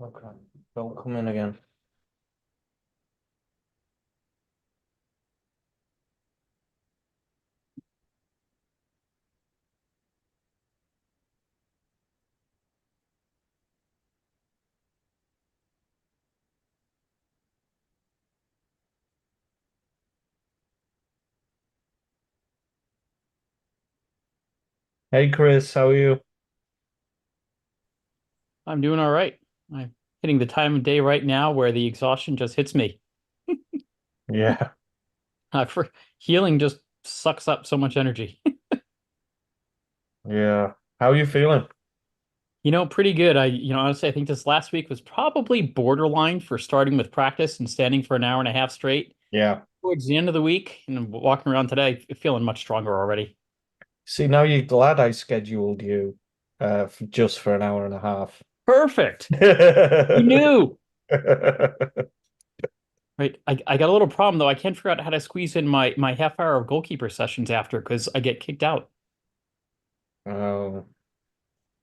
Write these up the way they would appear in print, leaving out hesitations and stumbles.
Okay. Don't come in again. Hey Chris, how are you? I'm doing all right. I'm hitting the time of day right now where the exhaustion just hits me. Yeah. For healing just sucks up so much energy. Yeah. How are you feeling? Pretty good. Honestly, I think this last week was probably borderline for starting with practice and standing for an hour and a half straight. Yeah. Towards the end of the week and walking around today, feeling much stronger already. See, now you're glad I scheduled you just for an hour and a half. Perfect. Who knew? Right. I got a little problem though. I can't figure out how to squeeze in my half hour of goalkeeper sessions after because I get kicked out. Oh,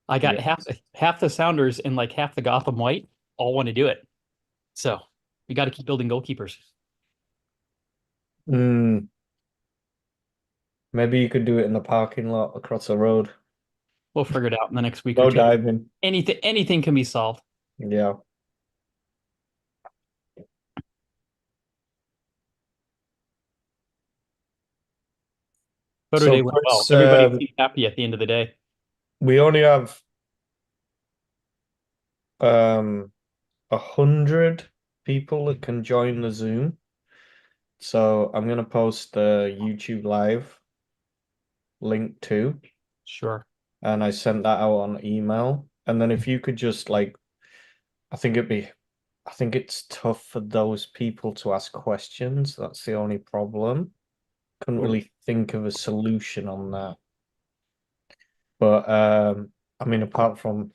I got yeah. half the Sounders and like half the Gotham White all want to do it. So we got to keep building goalkeepers. Mm, maybe you could do it in the parking lot across the road. We'll figure it out in the next week or No two. diving. Anything can be solved. Yeah. Photo So day went well. Chris, Everybody seemed happy at the end of the day. we only have um 100 people that can join the Zoom. So I'm gonna post the YouTube live link too. Sure. And I sent that out on email. And then if you could just like, I think it'd be, I think it's tough for those people to ask questions. That's the only problem. Couldn't Oh, really think of a solution on that. But I mean, apart from,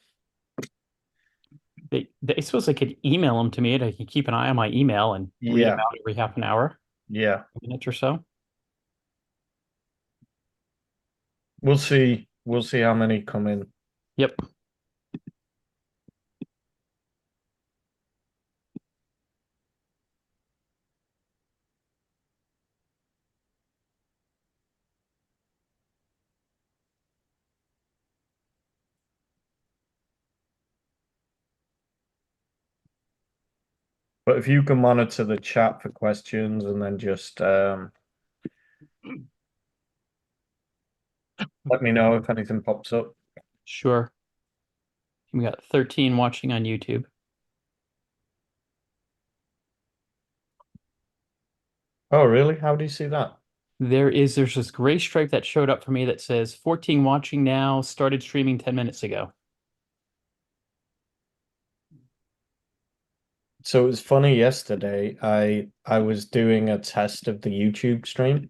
they suppose they could email them to me and I can keep an eye on my email and read them yeah, out every half an hour, yeah, a minute or so. we'll see. We'll see how many come in. Yep. But if you can monitor the chat for questions and then just let me know if anything pops up. Sure. We got 13 watching on YouTube. Oh, really? How do you see that? There's this gray stripe that showed up for me that says 14 watching now, started streaming 10 minutes ago. So it was funny yesterday. I was doing a test of the YouTube stream,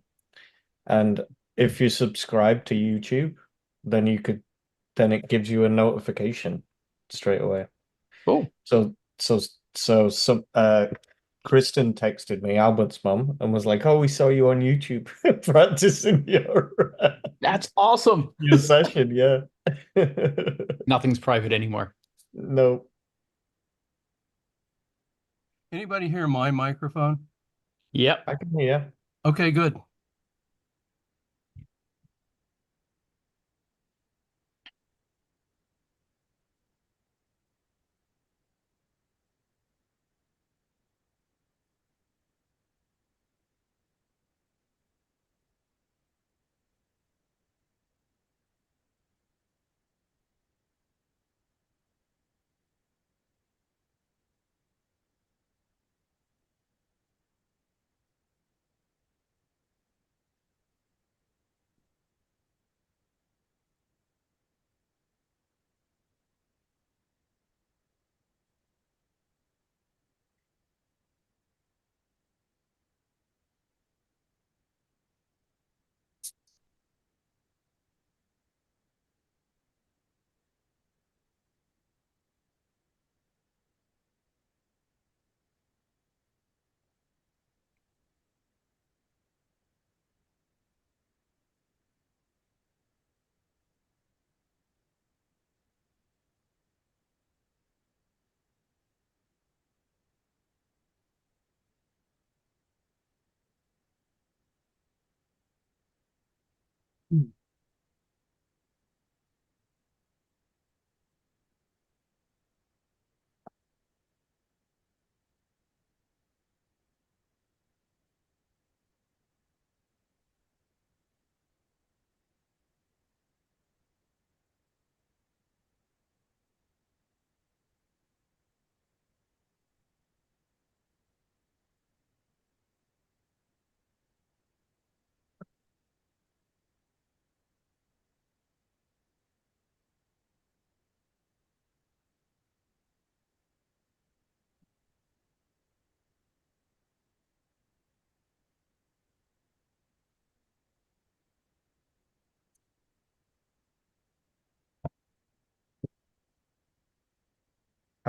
and if you subscribe to YouTube, then you could then it gives you a notification straight away. Oh, So some Kristen texted me, Albert's mum, and was like, "Oh, we saw you on YouTube practicing that's awesome. your session." Yeah. Nothing's private anymore. No. Anybody hear my microphone? Yep. I can hear. Okay, good.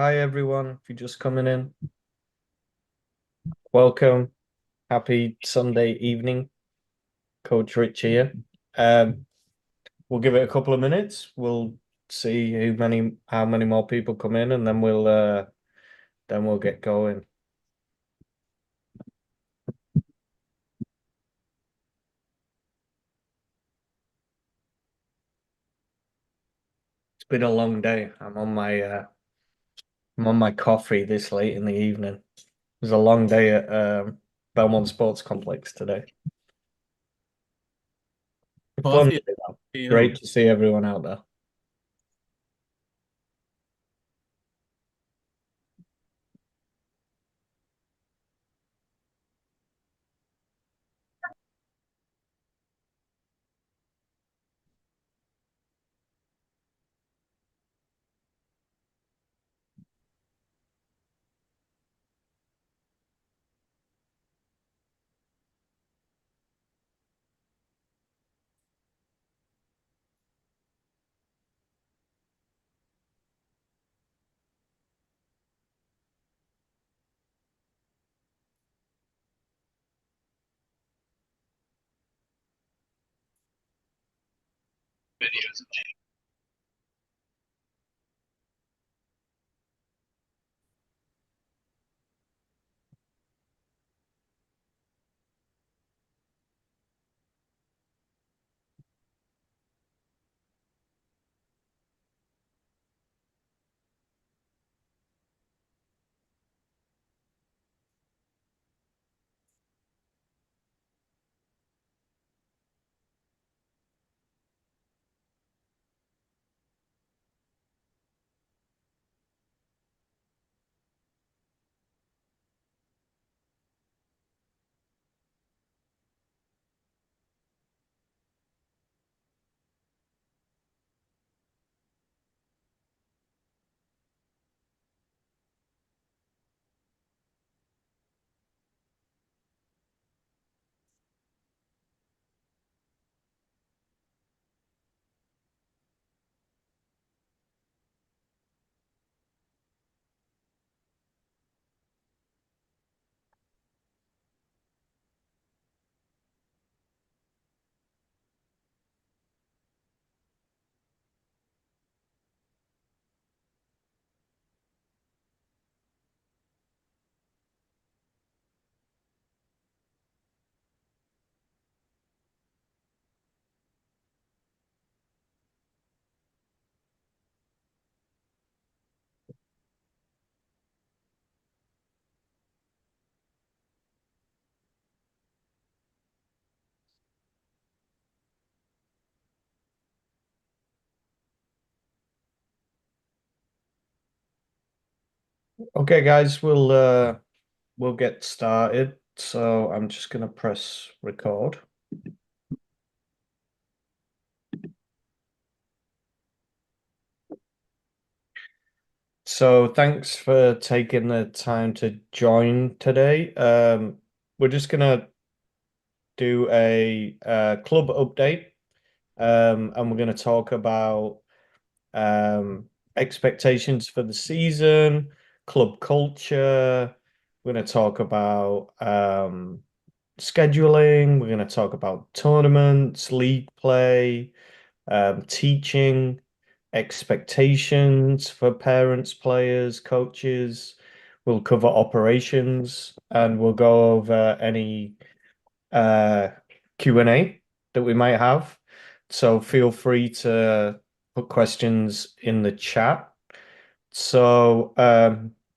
Hi everyone, if you're just coming in, welcome. Happy Sunday evening. Coach Rich here. Um, we'll give it a couple of minutes. We'll see how many more people come in, and then we'll get going. It's been a long day. I'm on my coffee this late in the evening. It was a long day at Belmont Sports Complex today. Fun. Coffee. Great to see everyone out there. Okay, guys, we'll get started. So I'm just gonna press record. So thanks for taking the time to join today. We're just gonna do a club update, and we're gonna talk about expectations for the season, club culture. We're gonna talk about scheduling. We're gonna talk about tournaments, league play, teaching, expectations for parents, players, coaches. We'll cover operations and we'll go over any uh, Q&A that we might have. So feel free to put questions in the chat. So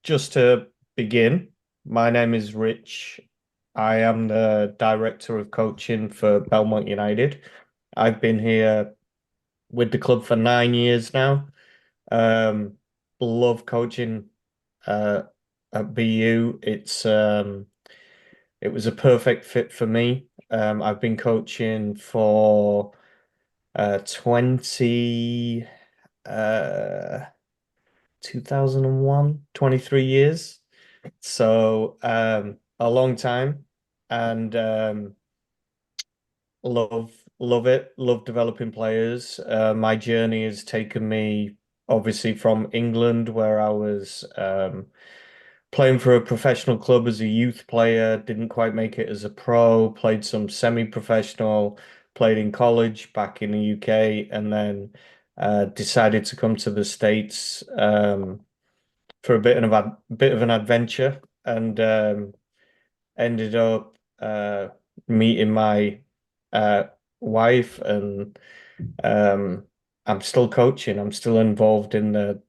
just to begin, my name is Rich. I am the Director of Coaching for Belmont United. I've been here with the club for 9 years now. Love coaching at BU. It was a perfect fit for me. I've been coaching for 20 uh 2001, 23 years. So a long time and love it. Love developing players. My journey has taken me obviously from England, where I was playing for a professional club as a youth player, didn't quite make it as a pro, played some semi-professional, played in college back in the UK, and then decided to come to the States for a bit of an adventure, and ended up meeting my uh, wife, and um, I'm still coaching. I'm still involved in the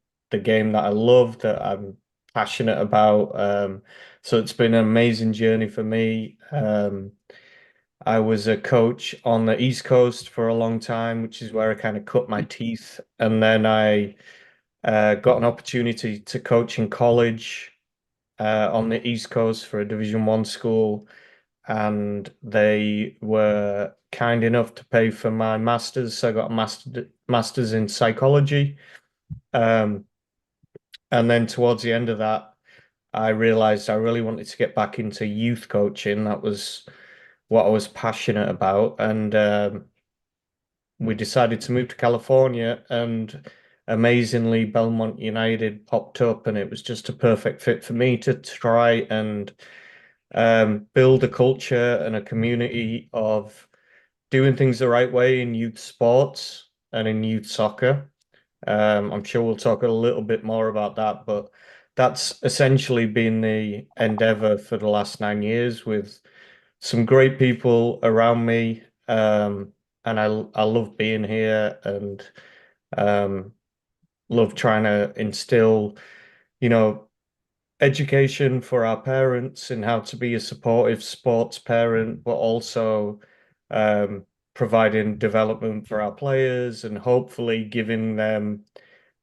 game that I love, that I'm passionate about. So it's been an amazing journey for me. I was a coach on the East Coast for a long time, which is where I kind of cut my teeth. And then I got an opportunity to coach in college on the East Coast for a Division 1 school, and they were kind enough to pay for my master's. So I got a master's in psychology. Um, and then towards the end of that, I realized I really wanted to get back into youth coaching. That was what I was passionate about. And we decided to move to California, and amazingly, Belmont United popped up, and it was just a perfect fit for me to try and build a culture and a community of doing things the right way in youth sports and in youth soccer. I'm sure we'll talk a little bit more about that, but that's essentially been the endeavor for the last 9 years, with some great people around me. And I love being here, and um, love trying to instill, you know, education for our parents and how to be a supportive sports parent, but also um, providing development for our players and hopefully giving them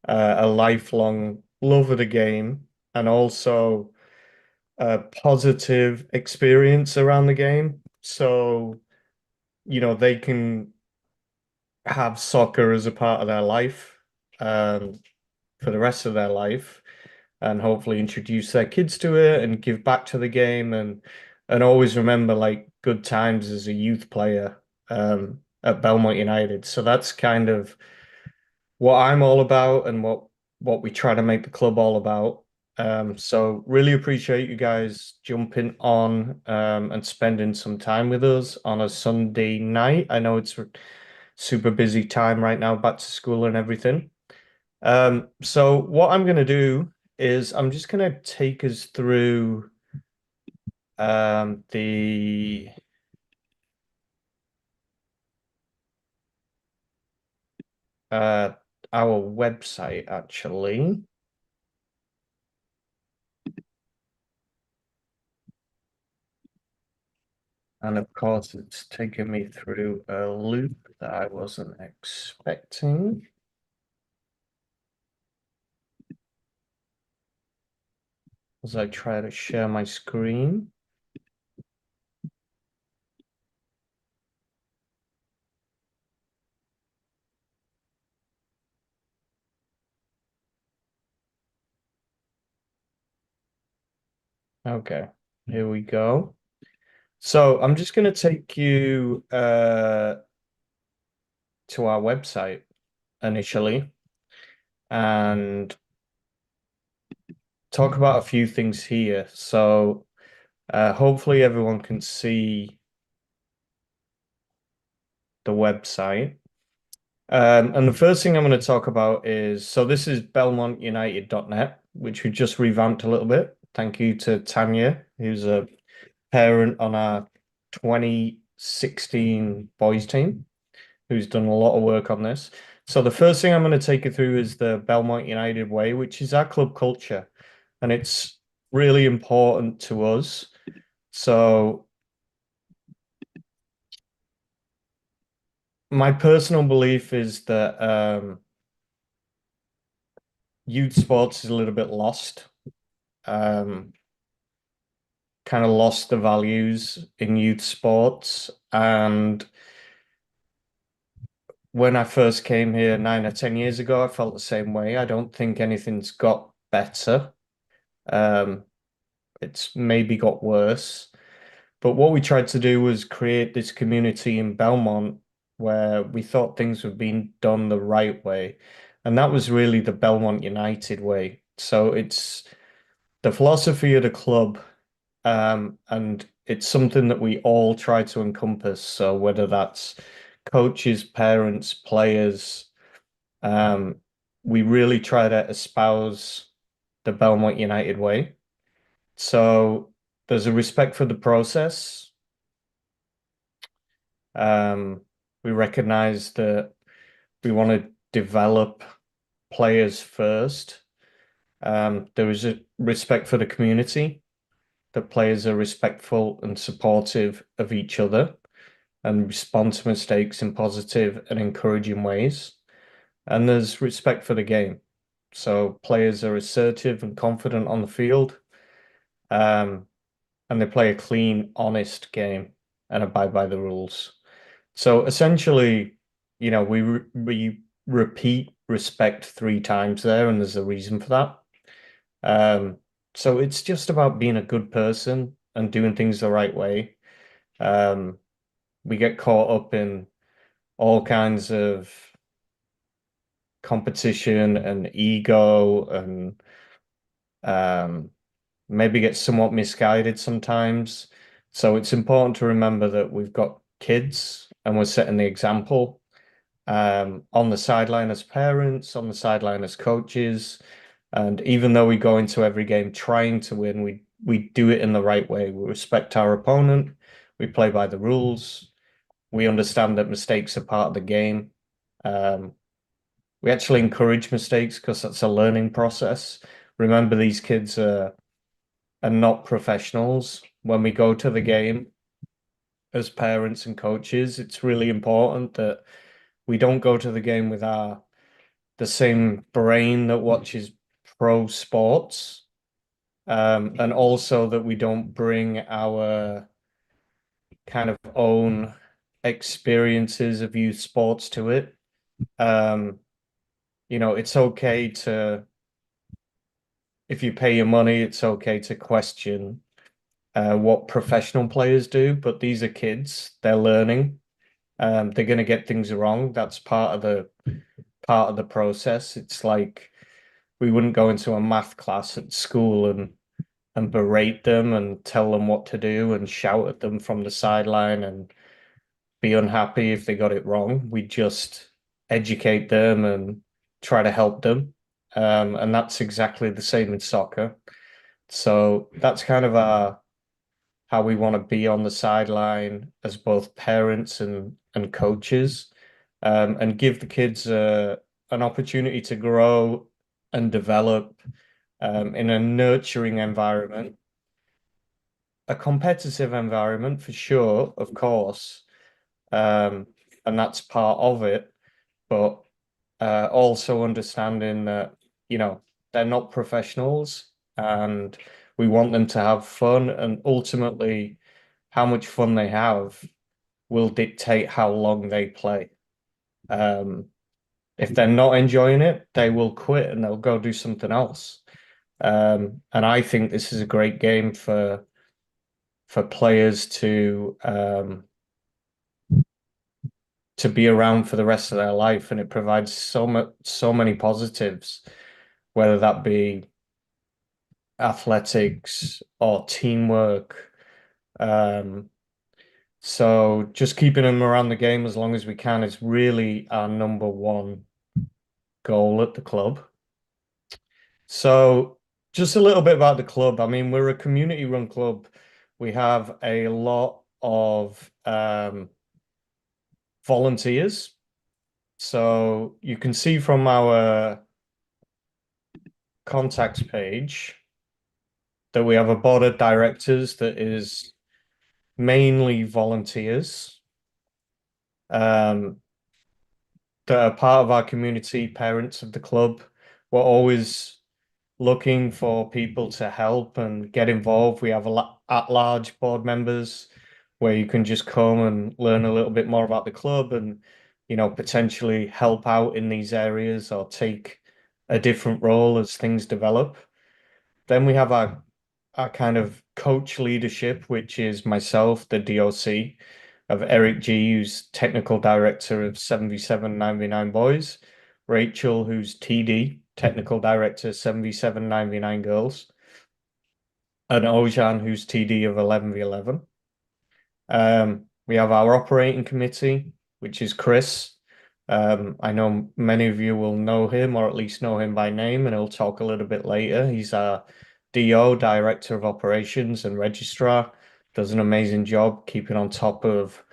a lifelong love of the game, and also a positive experience around the game. So, they can have soccer as a part of their life um, for the rest of their life, and hopefully introduce their kids to it and give back to the game, and always remember like good times as a youth player at Belmont United. So that's kind of what I'm all about, and what we try to make the club all about. So really appreciate you guys jumping on and spending some time with us on a Sunday night. I know it's a super busy time right now, back to school and everything. So what I'm going to do is I'm just going to take us through the uh, our website actually. And of course, it's taken me through a loop that I wasn't expecting. As I try to share my screen. Okay, here we go. So I'm just going to take you to our website initially and talk about a few things here. So hopefully everyone can see the website. And the first thing I'm going to talk about is, so this is belmontunited.net, which we just revamped a little bit. Thank you to Tanya, who's a parent on our 2016 boys team, who's done a lot of work on this. So the first thing I'm going to take you through is the Belmont United Way, which is our club culture, and it's really important to us. So my personal belief is that youth sports is a little bit lost. Kind of lost the values in youth sports. And when I first came here 9 or 10 years ago, I felt the same way. I don't think anything's got better. Um, it's maybe got worse. But what we tried to do was create this community in Belmont where we thought things were being done the right way. And that was really the Belmont United way. So it's the philosophy of the club, and it's something that we all try to encompass. So whether that's coaches, parents, players, um, we really try to espouse the Belmont United way. So there's a respect for the process. Um, we recognize that we want to develop players first. There is a respect for the community. The players are respectful and supportive of each other and respond to mistakes in positive and encouraging ways. And there's respect for the game. So players are assertive and confident on the field, um, and they play a clean, honest game and abide by the rules. So essentially, we repeat respect 3 times there, and there's a reason for that. Um, so it's just about being a good person and doing things the right way. Um, we get caught up in all kinds of competition and ego and um, maybe get somewhat misguided sometimes. So it's important to remember that we've got kids and we're setting the example on the sideline as parents, on the sideline as coaches. And even though we go into every game trying to win, we do it in the right way. We respect our opponent. We play by the rules. We understand that mistakes are part of the game. Um, we actually encourage mistakes because that's a learning process. Remember, these kids are not professionals. When we go to the game as parents and coaches, it's really important that we don't go to the game with the same brain that watches pro sports, and also that we don't bring our kind of own experiences of youth sports to it. Um, it's okay to, if you pay your money, it's okay to question what professional players do, but these are kids, they're learning. They're going to get things wrong. That's part of the process. It's like we wouldn't go into a math class at school and berate them and tell them what to do and shout at them from the sideline and be unhappy if they got it wrong. We just educate them and try to help them. And that's exactly the same in soccer. So that's kind of how we want to be on the sideline as both parents and coaches, and give the kids an opportunity to grow and develop in a nurturing environment, a competitive environment for sure, of course, um, and that's part of it, but also understanding that, they're not professionals and we want them to have fun, and ultimately how much fun they have will dictate how long they play. Um, if they're not enjoying it, they will quit and they'll go do something else. And I think this is a great game for players to be around for the rest of their life, and it provides so many positives, whether that be athletics or teamwork. Um, so just keeping them around the game as long as we can is really our number one goal at the club. So just a little bit about the club. I mean, we're a community-run club. We have a lot of volunteers. So you can see from our contacts page that we have a board of directors that is mainly volunteers, um, that are part of our community, parents of the club. We're always looking for people to help and get involved. We have at-large board members where you can just come and learn a little bit more about the club and, potentially help out in these areas or take a different role as things develop. Then we have our kind of coach leadership, which is myself, the DOC, of Eric G, who's technical director of 7799 Boys, Rachel, who's TD, Technical Director 7v7 girls, and Ozhan, who's TD of 11v11. We have our operating committee, which is Chris. I know many of you will know him or at least know him by name, and he'll talk a little bit later. He's our DO, Director of Operations and Registrar, does an amazing job keeping on top of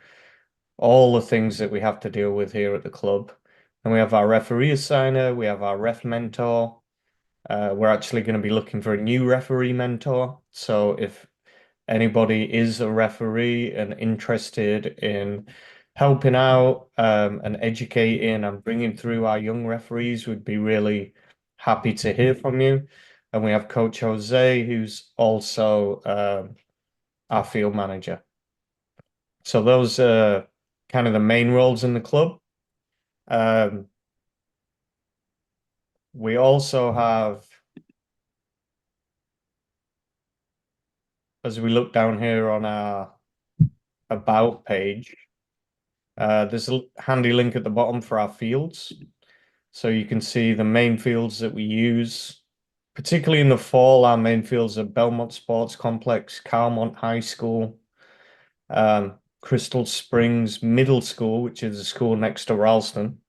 all the things that we have to deal with here at the club. And we have our referee assigner, we have our ref mentor. We're actually going to be looking for a new referee mentor. So if anybody is a referee and interested in helping out and educating and bringing through our young referees, we'd be really happy to hear from you. And we have Coach Jose, who's also our field manager. So those are kind of the main roles in the club. We also have, as we look down here on our about page, there's a handy link at the bottom for our fields. So you can see the main fields that we use, particularly in the fall. Our main fields are Belmont Sports Complex, Carmont High School, Crystal Springs Middle School, which is a school next to Ralston,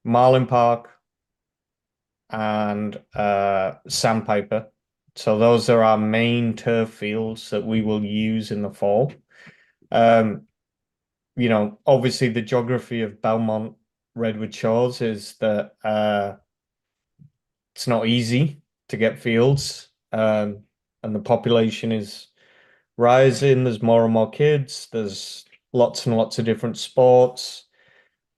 Marlin Park, and Sandpiper. So those are our main turf fields that we will use in the fall. You know, obviously the geography of Belmont Redwood Shores is that it's not easy to get fields, and the population is rising. There's more and more kids. There's lots and lots of different sports.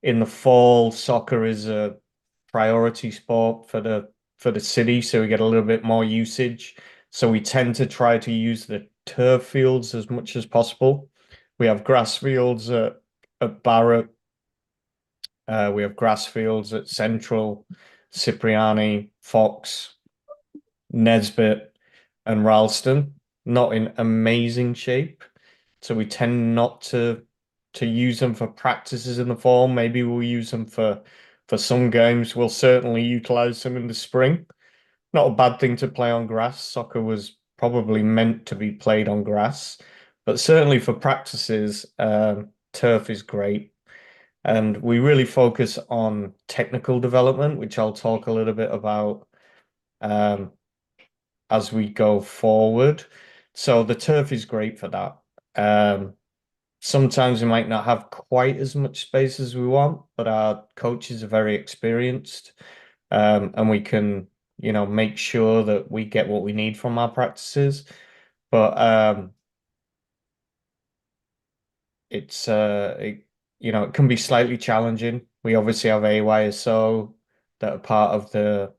In the fall, soccer is a priority sport for the city, so we get a little bit more usage. So we tend to try to use the turf fields as much as possible. We have grass fields at Barrett. We have grass fields at Central, Cipriani, Fox, Nesbitt, and Ralston. Not in amazing shape, so we tend not to use them for practices in the fall. Maybe we'll use them for some games. We'll certainly utilize them in the spring. Not a bad thing to play on grass. Soccer was probably meant to be played on grass, but certainly for practices, turf is great. And we really focus on technical development, which I'll talk a little bit about as we go forward. So the turf is great for that. Sometimes we might not have quite as much space as we want, but our coaches are very experienced, and we can, you know, make sure that we get what we need from our practices. But it's you know, it can be slightly challenging. We obviously have AYSO that are part of the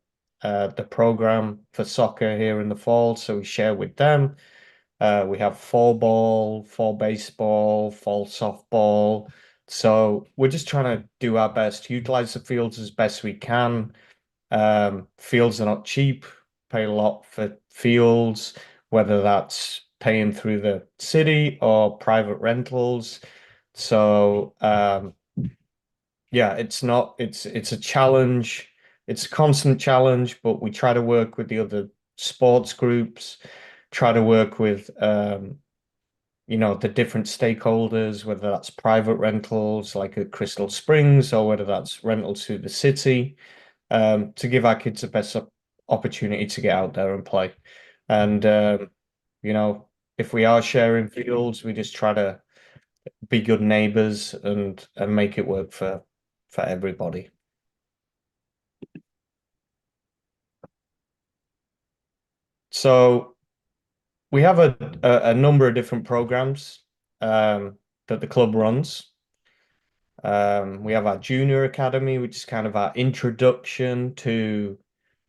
program for soccer here in the fall, so we share with them. We have fall ball, fall baseball, fall softball. So we're just trying to do our best, utilize the fields as best we can. Fields are not cheap, pay a lot for fields, whether that's paying through the city or private rentals. So yeah, it's a challenge. It's a constant challenge, but we try to work with the other sports groups, try to work with you know, the different stakeholders, whether that's private rentals like at Crystal Springs or whether that's rentals through the city, to give our kids the best opportunity to get out there and play. And you know, if we are sharing fields, we just try to be good neighbors and make it work for everybody. So we have a number of different programs that the club runs. We have our junior academy, which is kind of our introduction to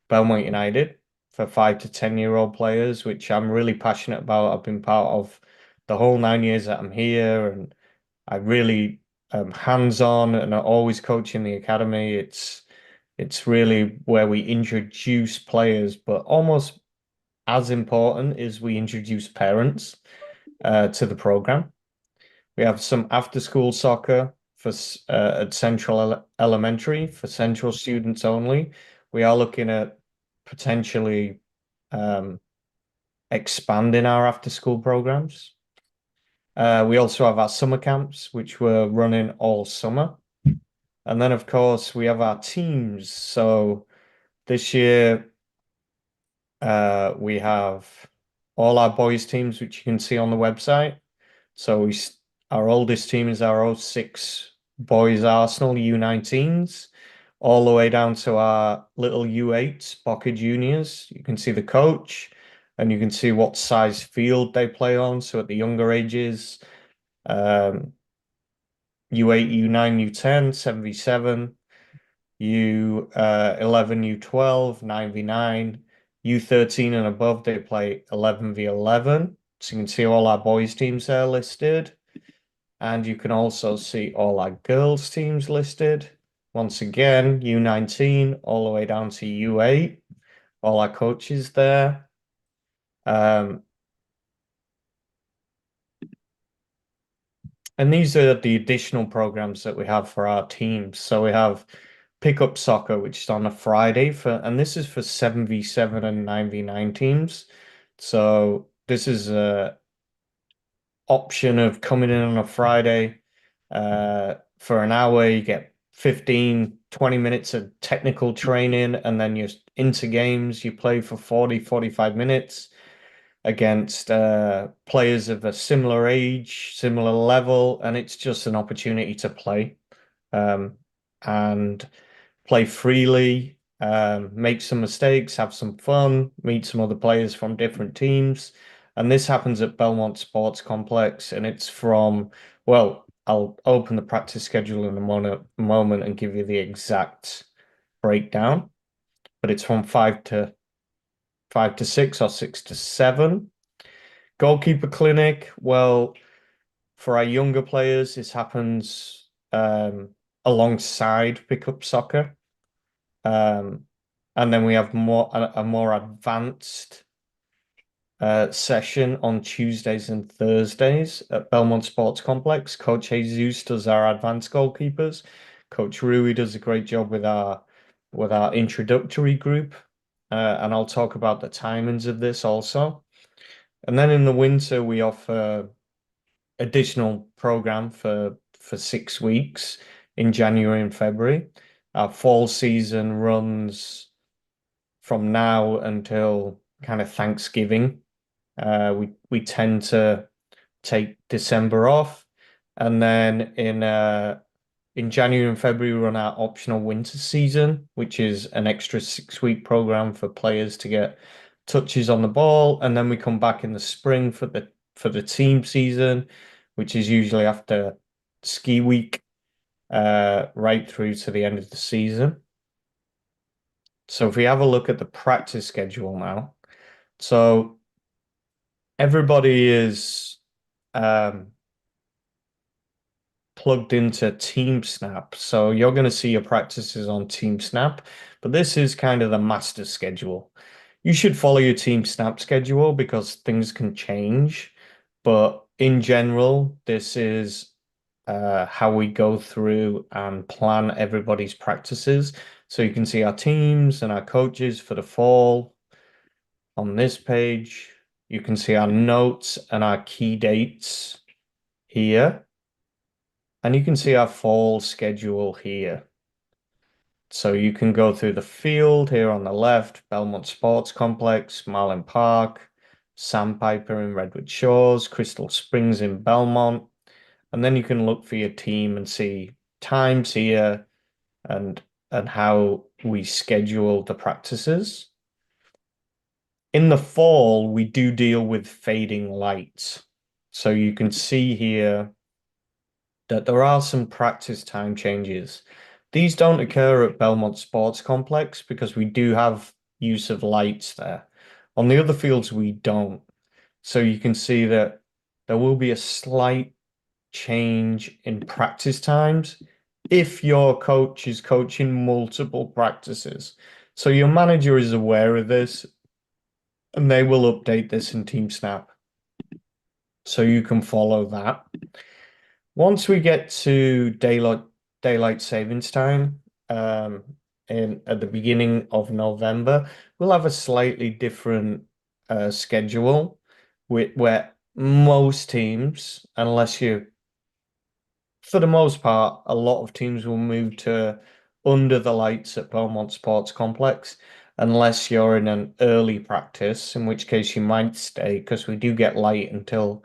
Belmont United for 5 to 10 year old players, which I'm really passionate about. I've been part of the whole 9 years that I'm here, and I really hands-on and I always coach in the academy. It's really where we introduce players, but almost as important is we introduce parents to the program. We have some after-school soccer for at Central Elementary for Central students only. We are looking at potentially expanding our after-school programs. We also have our summer camps, which we're running all summer. And then, of course, we have our teams. So this year, we have all our boys' teams, which you can see on the website. So our oldest team is our '06 boys Arsenal U19s, all the way down to our little U8s, Boca Juniors. You can see the coach, and you can see what size field they play on. So at the younger ages, U8, U9, U10, 7v7, U11, U12, 9v9, U13 and above, they play 11v11. So you can see all our boys teams there listed. And you can also see all our girls teams listed. Once again, U19 all the way down to U8, all our coaches there. And these are the additional programs that we have for our teams. So we have pickup soccer, which is on a Friday and this is for 7v7 and 9v9 teams. So this is a option of coming in on a Friday for an hour. You get 15, 20 minutes of technical training, and then you're into games. You play for 40, 45 minutes against players of a similar age, similar level, and it's just an opportunity to play and play freely, make some mistakes, have some fun, meet some other players from different teams. And this happens at Belmont Sports Complex, and it's from, well, I'll open the practice schedule in a moment and give you the exact breakdown, but it's from 5 to 6 or 6 to 7. Goalkeeper clinic, well, for our younger players, this happens alongside pickup soccer. And then we have a more advanced session on Tuesdays and Thursdays at Belmont Sports Complex. Coach Jesus does our advanced goalkeepers. Coach Rui does a great job with our introductory group. And I'll talk about the timings of this also. And then in the winter, we offer additional program for 6 weeks in January and February. Our fall season runs from now until kind of Thanksgiving. We tend to take December off, and then in January and February we run our optional winter season, which is an extra 6-week program for players to get touches on the ball, and then we come back in the spring for the team season, which is usually after ski week, right through to the end of the season. So if we have a look at the practice schedule now, so everybody is plugged into TeamSnap. So you're going to see your practices on TeamSnap, but this is kind of the master schedule. You should follow your TeamSnap schedule because things can change, but in general, this is how we go through and plan everybody's practices. So you can see our teams and our coaches for the fall on this page. You can see our notes and our key dates here. And you can see our fall schedule here. So you can go through the field here on the left, Belmont Sports Complex, Marlin Park, Sandpiper in Redwood Shores, Crystal Springs in Belmont. And then you can look for your team and see times here and how we schedule the practices. In the fall, we do deal with fading lights. So you can see here that there are some practice time changes. These don't occur at Belmont Sports Complex because we do have use of lights there. On the other fields, we don't. So you can see that there will be a slight change in practice times if your coach is coaching multiple practices. So your manager is aware of this and they will update this in TeamSnap. So you can follow that. Once we get to daylight savings time, in at the beginning of November, we'll have a slightly different schedule where most teams, unless you, for the most part, a lot of teams will move to under the lights at Belmont Sports Complex, unless you're in an early practice, in which case you might stay because we do get light until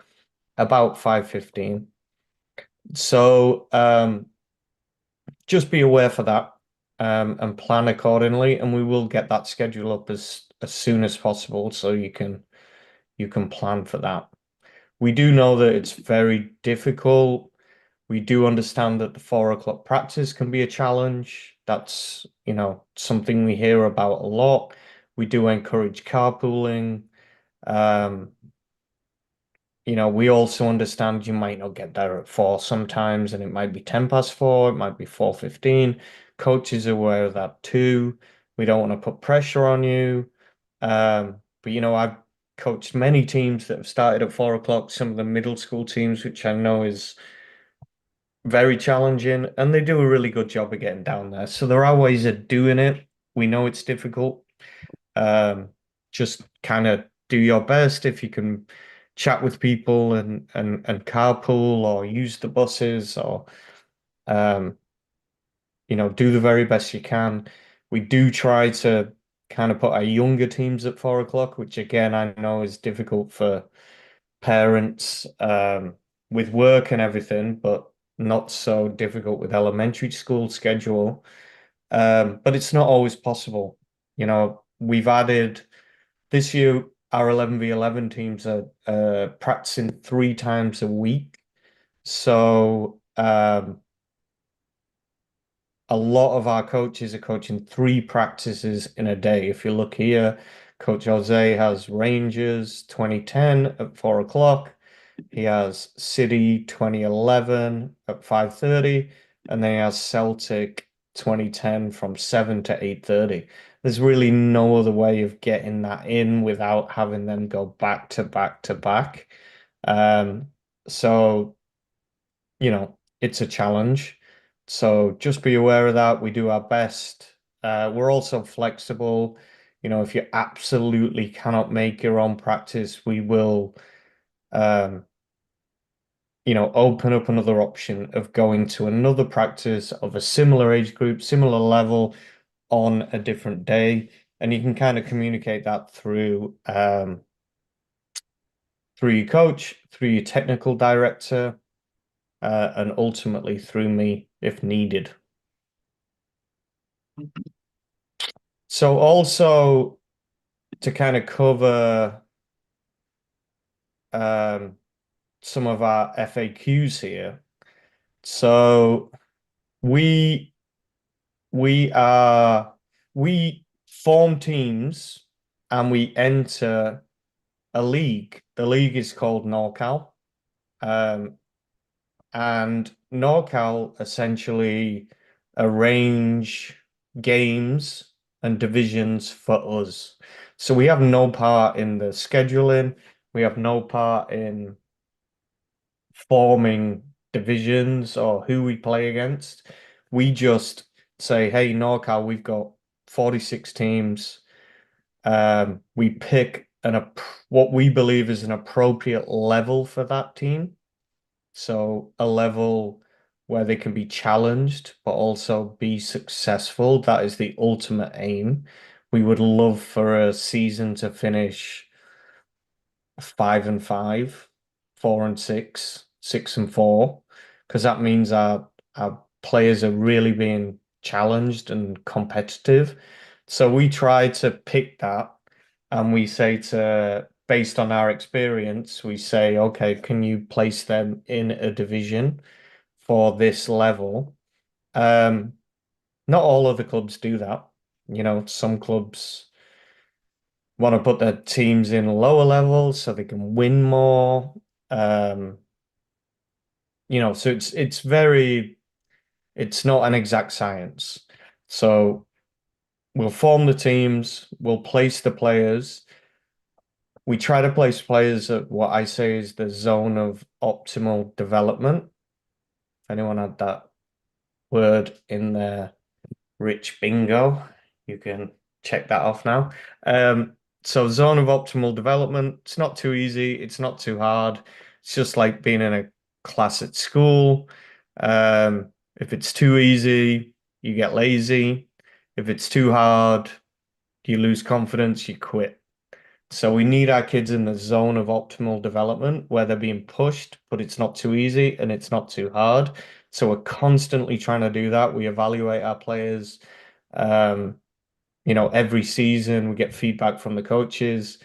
about 5:15. So just be aware for that, and plan accordingly, and we will get that schedule up as soon as possible so you can plan for that. We do know that it's very difficult. We do understand that the 4 o'clock practice can be a challenge. That's, something we hear about a lot. We do encourage carpooling. Um, we also understand you might not get there at 4 sometimes, and it might be 4:10, it might be 4:15. Coaches are aware of that too. We don't want to put pressure on you. But I've coached many teams that have started at 4 o'clock, some of the middle school teams, which I know is very challenging, and they do a really good job of getting down there. So there are ways of doing it. We know it's difficult. Um, just kind of do your best if you can chat with people and carpool or use the buses or um, do the very best you can. We do try to kind of put our younger teams at 4 o'clock, which again I know is difficult for parents with work and everything, but not so difficult with elementary school schedule. But it's not always possible. We've added this year, our 11v11 teams are practicing 3 times a week. So a lot of our coaches are coaching 3 practices in a day. If you look here, Coach Jose has Rangers 2010 at 4 o'clock. He has City 2011 at 5:30, and then he has Celtic 2010 from 7 to 8:30. There's really no other way of getting that in without having them go back to back to back. Um, so, it's a challenge. So just be aware of that. We do our best. We're also flexible. If you absolutely cannot make your own practice, we will um, open up another option of going to another practice of a similar age group, similar level on a different day. And you can kind of communicate that through your coach, through your technical director, and ultimately through me if needed. So also to kind of cover um, some of our FAQs here. So we we are we form teams and we enter a league. The league is called NorCal. Um, and NorCal essentially arrange games and divisions for us. So we have no part in the scheduling. We have no part in forming divisions or who we play against. We just say, hey, NorCal, we've got 46 teams. We pick what we believe is an appropriate level for that team. So a level where they can be challenged, but also be successful. That is the ultimate aim. We would love for a season to finish 5-5, 4-6, 6-4, because that means our players are really being challenged and competitive. So we try to pick that, and we say based on our experience, we say, okay, can you place them in a division for this level? Not all of the clubs do that. Some clubs want to put their teams in lower levels so they can win more. Um, so it's not an exact science. So we'll form the teams, we'll place the players. We try to place players at what I say is the zone of optimal development. If anyone had that word in their rich bingo, you can check that off now. So zone of optimal development, it's not too easy, it's not too hard. It's just like being in a class at school. If it's too easy, you get lazy. If it's too hard, you lose confidence, you quit. So we need our kids in the zone of optimal development where they're being pushed, but it's not too easy and it's not too hard. So we're constantly trying to do that. We evaluate our players. Um, every season we get feedback from the coaches.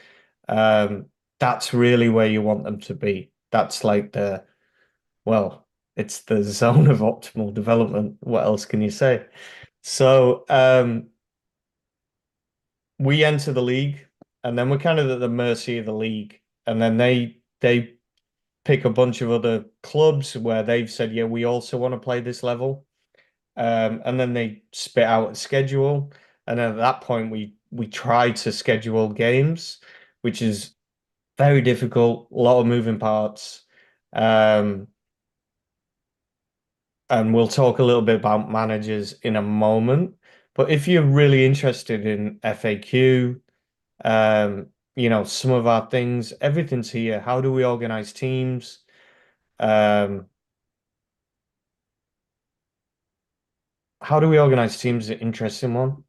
Um, that's really where you want them to be. That's like well, it's the zone of optimal development. What else can you say? So, we enter the league and then we're kind of at the mercy of the league. And then they pick a bunch of other clubs where they've said, yeah, we also want to play this level. And then they spit out a schedule. And then at that point we try to schedule games, which is very difficult, a lot of moving parts. Um, and we'll talk a little bit about managers in a moment. But if you're really interested in FAQ, some of our things, everything's here. How do we organize teams? How do we organize teams is an interesting one.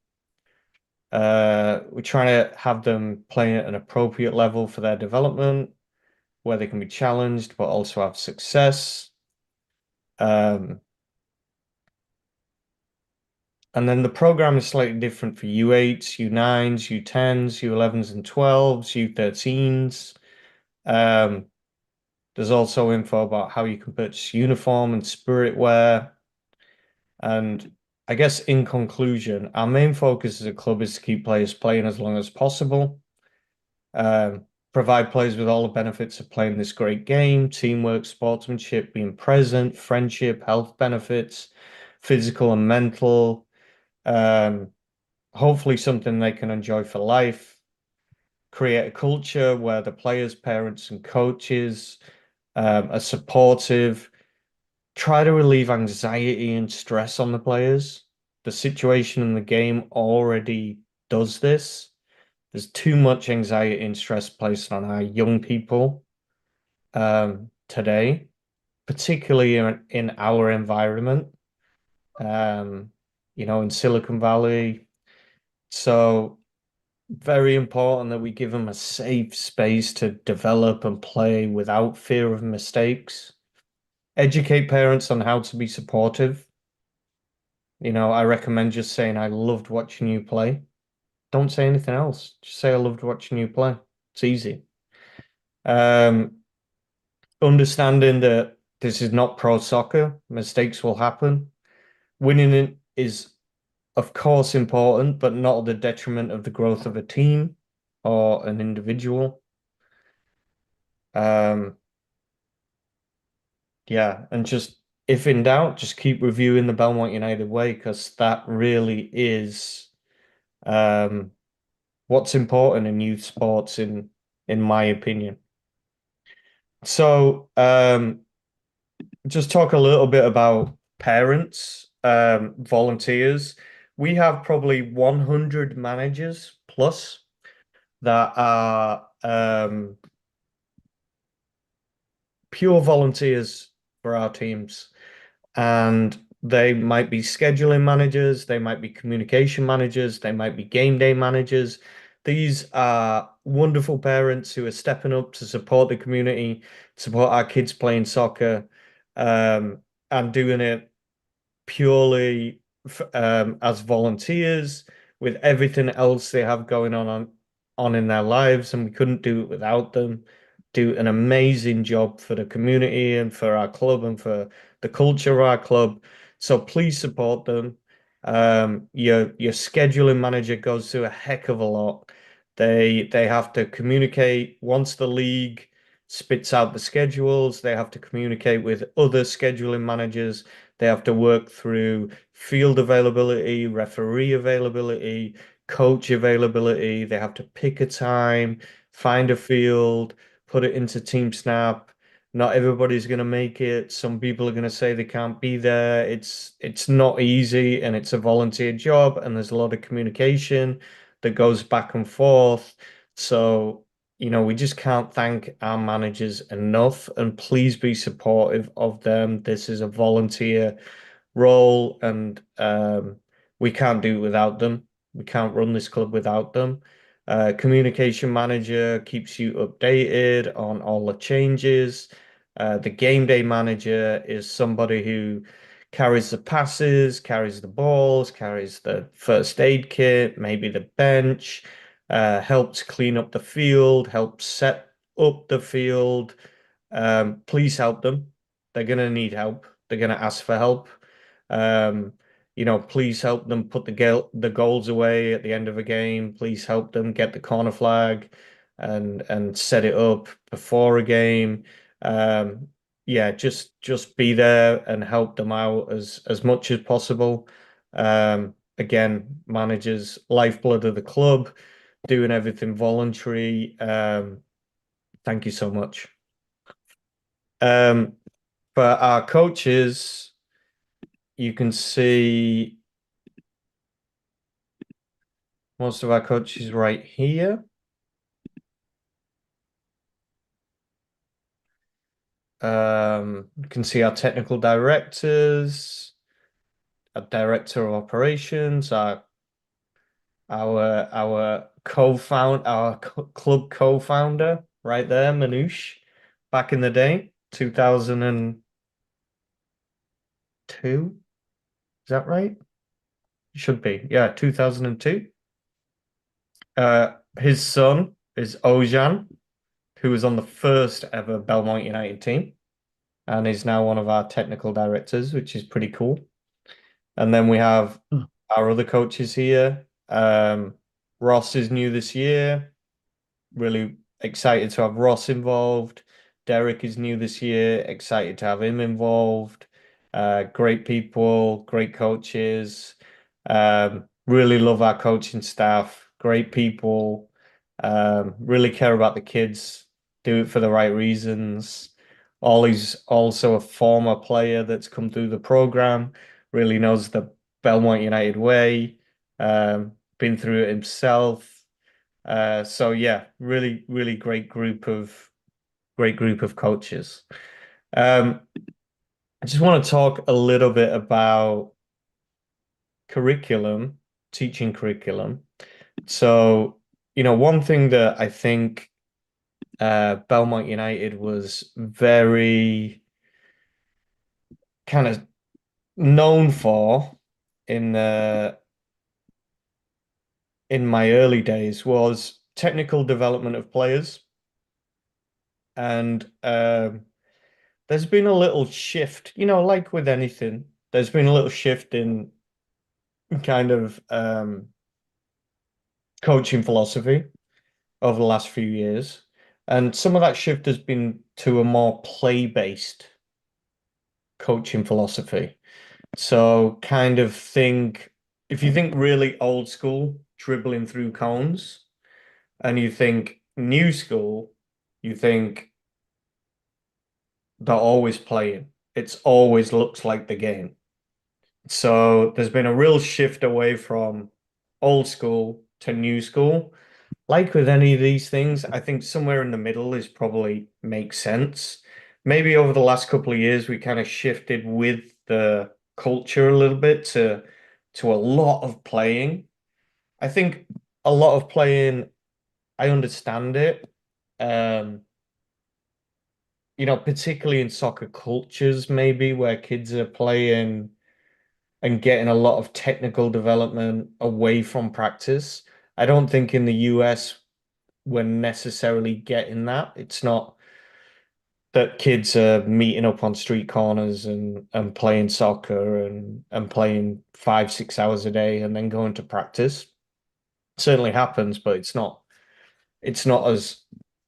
We're trying to have them play at an appropriate level for their development, where they can be challenged, but also have success. Um, and then the program is slightly different for U8s, U9s, U10s, U11s and 12s, U13s. There's also info about how you can purchase uniform and spirit wear. And I guess in conclusion, our main focus as a club is to keep players playing as long as possible, provide players with all the benefits of playing this great game, teamwork, sportsmanship, being present, friendship, health benefits, physical and mental, um, hopefully something they can enjoy for life, create a culture where the players, parents, and coaches are supportive, try to relieve anxiety and stress on the players. The situation in the game already does this. There's too much anxiety and stress placed on our young people today, particularly in our environment, in Silicon Valley. So very important that we give them a safe space to develop and play without fear of mistakes. Educate parents on how to be supportive. I recommend just saying, I loved watching you play. Don't say anything else. Just say, I loved watching you play. It's easy. Um, Understanding that this is not pro soccer, mistakes will happen. Winning it is, of course, important, but not at the detriment of the growth of a team or an individual. Um, yeah, and just if in doubt, just keep reviewing the Belmont United Way because that really is um, what's important in youth sports, in my opinion. So, just talk a little bit about parents, volunteers. We have probably 100 managers plus that are pure volunteers for our teams. And they might be scheduling managers, they might be communication managers, they might be game day managers. These are wonderful parents who are stepping up to support the community, support our kids playing soccer, and doing it purely as volunteers with everything else they have going on in their lives, and we couldn't do it without them. Do an amazing job for the community and for our club and for the culture of our club. So please support them. Your scheduling manager goes through a heck of a lot. They have to communicate once the league spits out the schedules. They have to communicate with other scheduling managers. They have to work through field availability, referee availability, coach availability. They have to pick a time, find a field, put it into Team Snap, Not everybody's going to make it. Some people are going to say they can't be there. It's not easy, and it's a volunteer job, and there's a lot of communication that goes back and forth. So, we just can't thank our managers enough, and please be supportive of them. This is a volunteer role, and we can't do it without them. We can't run this club without them. Communication manager keeps you updated on all the changes. The game day manager is somebody who carries the passes, carries the balls, carries the first aid kit, maybe the bench, helps clean up the field, helps set up the field. Please help them. They're going to need help. They're going to ask for help. Um, please help them put the goals away at the end of a game. Please help them get the corner flag and set it up before a game. Yeah, just be there and help them out as much as possible. Again, managers, lifeblood of the club, doing everything voluntary. Thank you so much. For our coaches, you can see most of our coaches right here. You can see our technical directors, our director of operations, our club co-founder right there, Manoush, back in the day, 2002. Is that right? Should be. Yeah, 2002. His son is Ozhan, who was on the first ever Belmont United team and is now one of our technical directors, which is pretty cool. And then we have our other coaches here. Ross is new this year. Really excited to have Ross involved. Derek is new this year. Excited to have him involved. Great people, great coaches. Really love our coaching staff. Great people. Really care about the kids. Do it for the right reasons. Ollie's also a former player that's come through the program. Really knows the Belmont United way. Been through it himself. So yeah, really, really great group of coaches. I just want to talk a little bit about curriculum, teaching curriculum. So, one thing that I think Belmont United was very kind of known for in my early days was technical development of players. And there's been a little shift, like with anything, there's been a little shift in kind of coaching philosophy over the last few years. And some of that shift has been to a more play-based coaching philosophy. So kind of if you think really old school, dribbling through cones, and you think new school, you think they're always playing. It's always looks like the game. So there's been a real shift away from old school to new school. Like with any of these things, I think somewhere in the middle is probably makes sense. Maybe over the last couple of years, we kind of shifted with the culture a little bit to a lot of playing. I think a lot of playing, I understand it. Um, particularly in soccer cultures, maybe where kids are playing and getting a lot of technical development away from practice. I don't think in the US we're necessarily getting that. It's not that kids are meeting up on street corners and playing soccer and playing 5, 6 hours a day and then going to practice. It certainly happens, but it's not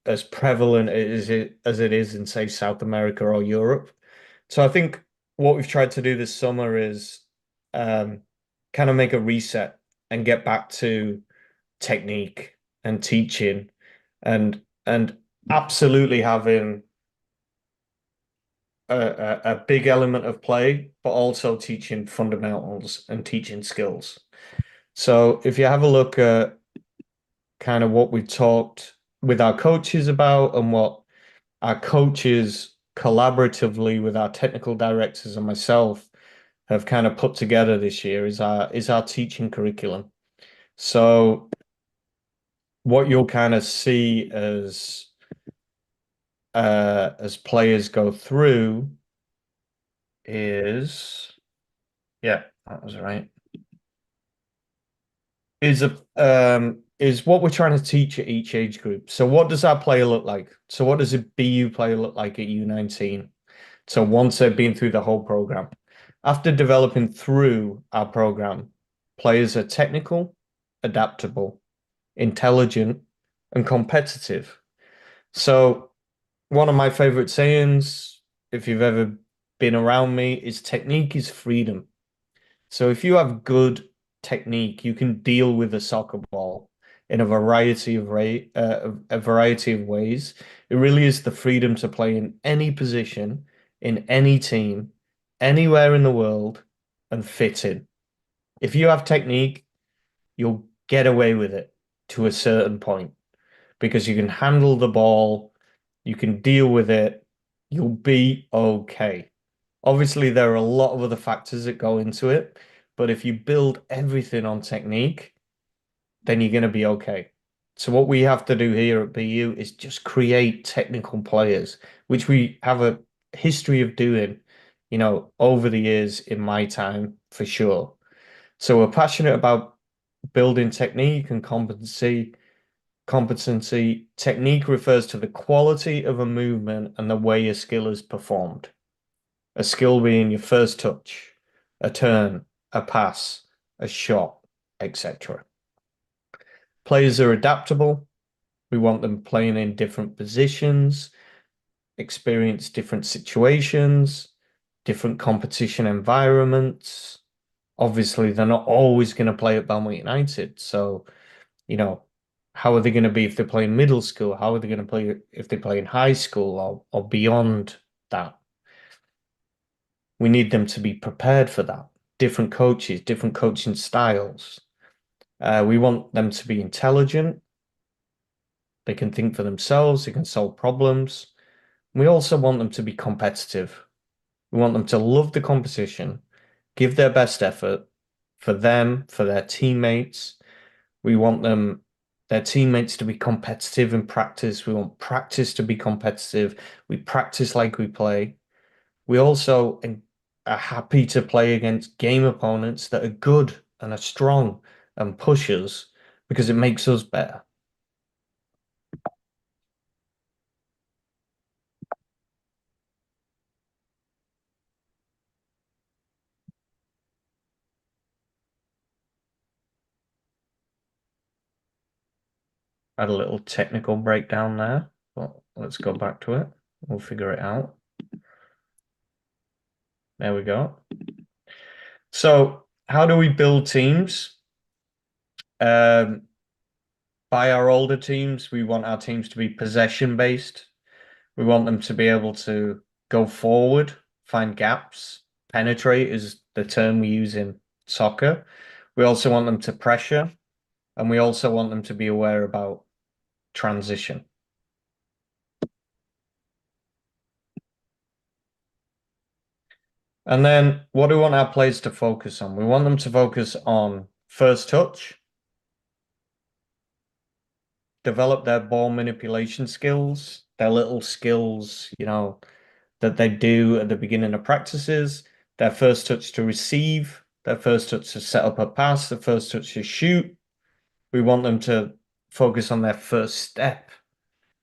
as prevalent as it is in, say, South America or Europe. So I think what we've tried to do this summer is kind of make a reset and get back to technique and teaching and absolutely having a big element of play, but also teaching fundamentals and teaching skills. So if you have a look at kind of what we talked with our coaches about and what our coaches collaboratively with our technical directors and myself have kind of put together this year is our teaching curriculum. So what you'll kind of see as players go through is, yeah, that was right. Is what we're trying to teach at each age group. So what does our player look like? So what does a BU player look like at U19? So once they've been through the whole program. After developing through our program, players are technical, adaptable, intelligent, and competitive. So one of my favorite sayings, if you've ever been around me, is technique is freedom. So if you have good technique, you can deal with a soccer ball in a variety of ways. It really is the freedom to play in any position, in any team, anywhere in the world, and fit in. If you have technique, you'll get away with it to a certain point because you can handle the ball, you can deal with it, you'll be okay. Obviously, there are a lot of other factors that go into it, but if you build everything on technique, then you're going to be okay. So what we have to do here at BU is just create technical players, which we have a history of doing, over the years in my time for sure. So we're passionate about building technique and competency. Competency technique refers to the quality of a movement and the way a skill is performed. A skill being your first touch, a turn, a pass, a shot, etc. Players are adaptable. We want them playing in different positions, experience different situations, different competition environments. Obviously, they're not always going to play at Belmont United. So, how are they going to be if they play in middle school? How are they going to play if they play in high school or beyond that? We need them to be prepared for that. Different coaches, different coaching styles. We want them to be intelligent. They can think for themselves. They can solve problems. We also want them to be competitive. We want them to love the competition, give their best effort for them, for their teammates. We want their teammates to be competitive in practice. We want practice to be competitive. We practice like we play. We also are happy to play against game opponents that are good and are strong and pushers because it makes us better. I had a little technical breakdown there, but let's go back to it. We'll figure it out. There we go. So, how do we build teams? By our older teams, we want our teams to be possession based. We want them to be able to go forward, find gaps. Penetrate is the term we use in soccer. We also want them to pressure, and we also want them to be aware about transition. And then what do we want our players to focus on? We want them to focus on first touch, develop their ball manipulation skills, their little skills, that they do at the beginning of practices, their first touch to receive, their first touch to set up a pass, their first touch to shoot. We want them to focus on their first step,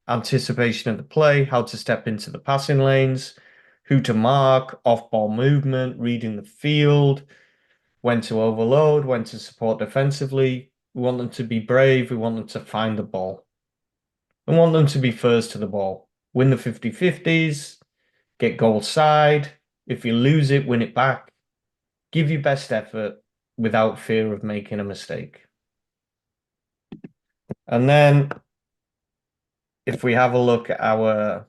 anticipation of the play, how to step into the passing lanes, who to mark, off-ball movement, reading the field, when to overload, when to support defensively. We want them to be brave. We want them to find the ball. We want them to be first to the ball. Win the 50-50s, get goal side. If you lose it, win it back. Give your best effort without fear of making a mistake. And then if we have a look at our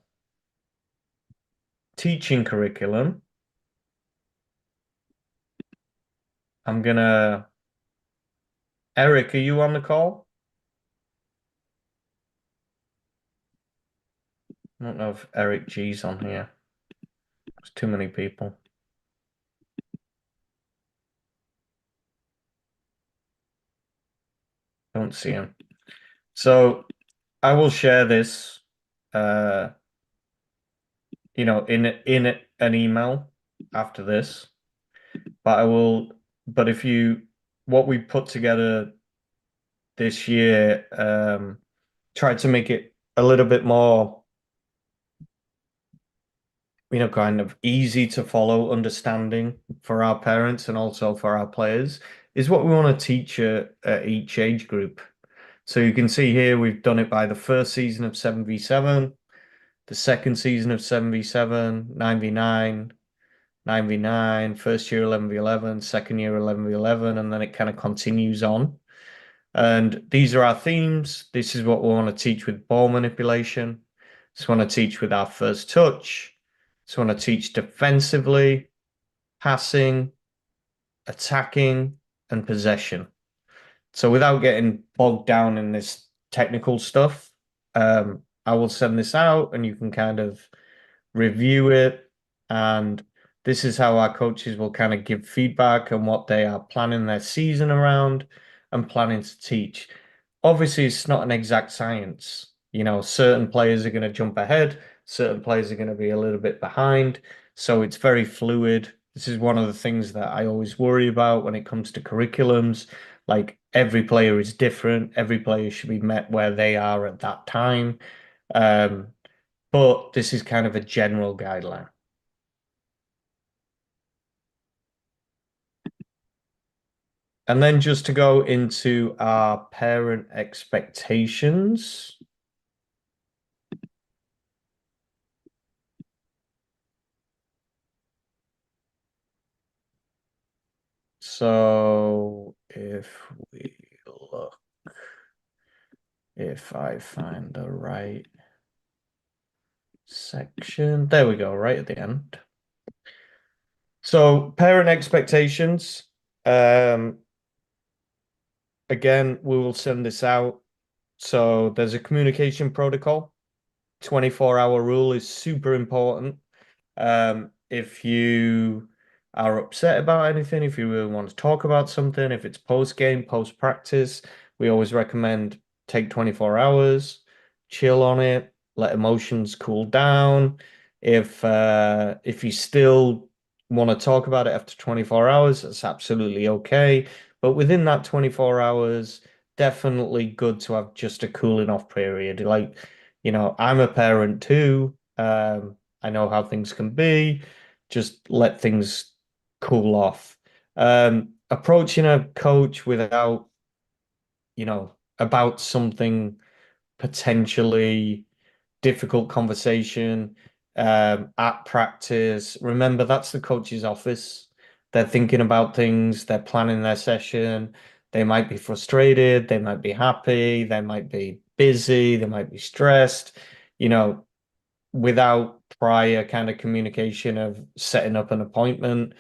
teaching curriculum, I'm gonna Eric, are you on the call? I don't know if Eric G's on here. There's too many people. Don't see him. So I will share this, uh, in an email after this. But I will. But if you, what we put together this year, tried to make it a little bit more, kind of easy to follow, understanding for our parents and also for our players, is what we want to teach at each age group. So you can see here we've done it by the first season of 7v7, the second season of 7v7, 9v9, 9v9, first year 11v11, second year 11v11, and then it kind of continues on. And these are our themes. This is what we want to teach with ball manipulation. Just want to teach with our first touch. Just want to teach defensively, passing, attacking, and possession. So without getting bogged down in this technical stuff, I will send this out and you can kind of review it. And this is how our coaches will kind of give feedback on what they are planning their season around and planning to teach. Obviously, it's not an exact science. Certain players are going to jump ahead, certain players are going to be a little bit behind. So it's very fluid. This is one of the things that I always worry about when it comes to curriculums. Like every player is different, every player should be met where they are at that time. Um, but this is kind of a general guideline. And then just to go into our parent expectations. So if I find the right section, there we go, right at the end. So parent expectations. Again, we will send this out. So there's a communication protocol. 24-hour rule is super important. If you are upset about anything, if you really want to talk about something, if it's post-game, post-practice, we always recommend take 24 hours, chill on it, let emotions cool down. If you still want to talk about it after 24 hours, that's absolutely okay. But within that 24 hours, definitely good to have just a cooling off period. Like, I'm a parent too. I know how things can be. Just let things cool off. Approaching a coach without, about something potentially difficult conversation at practice. Remember, that's the coach's office. They're thinking about things, they're planning their session. They might be frustrated, they might be happy, they might be busy, they might be stressed. You know, without prior kind of communication of setting up an appointment,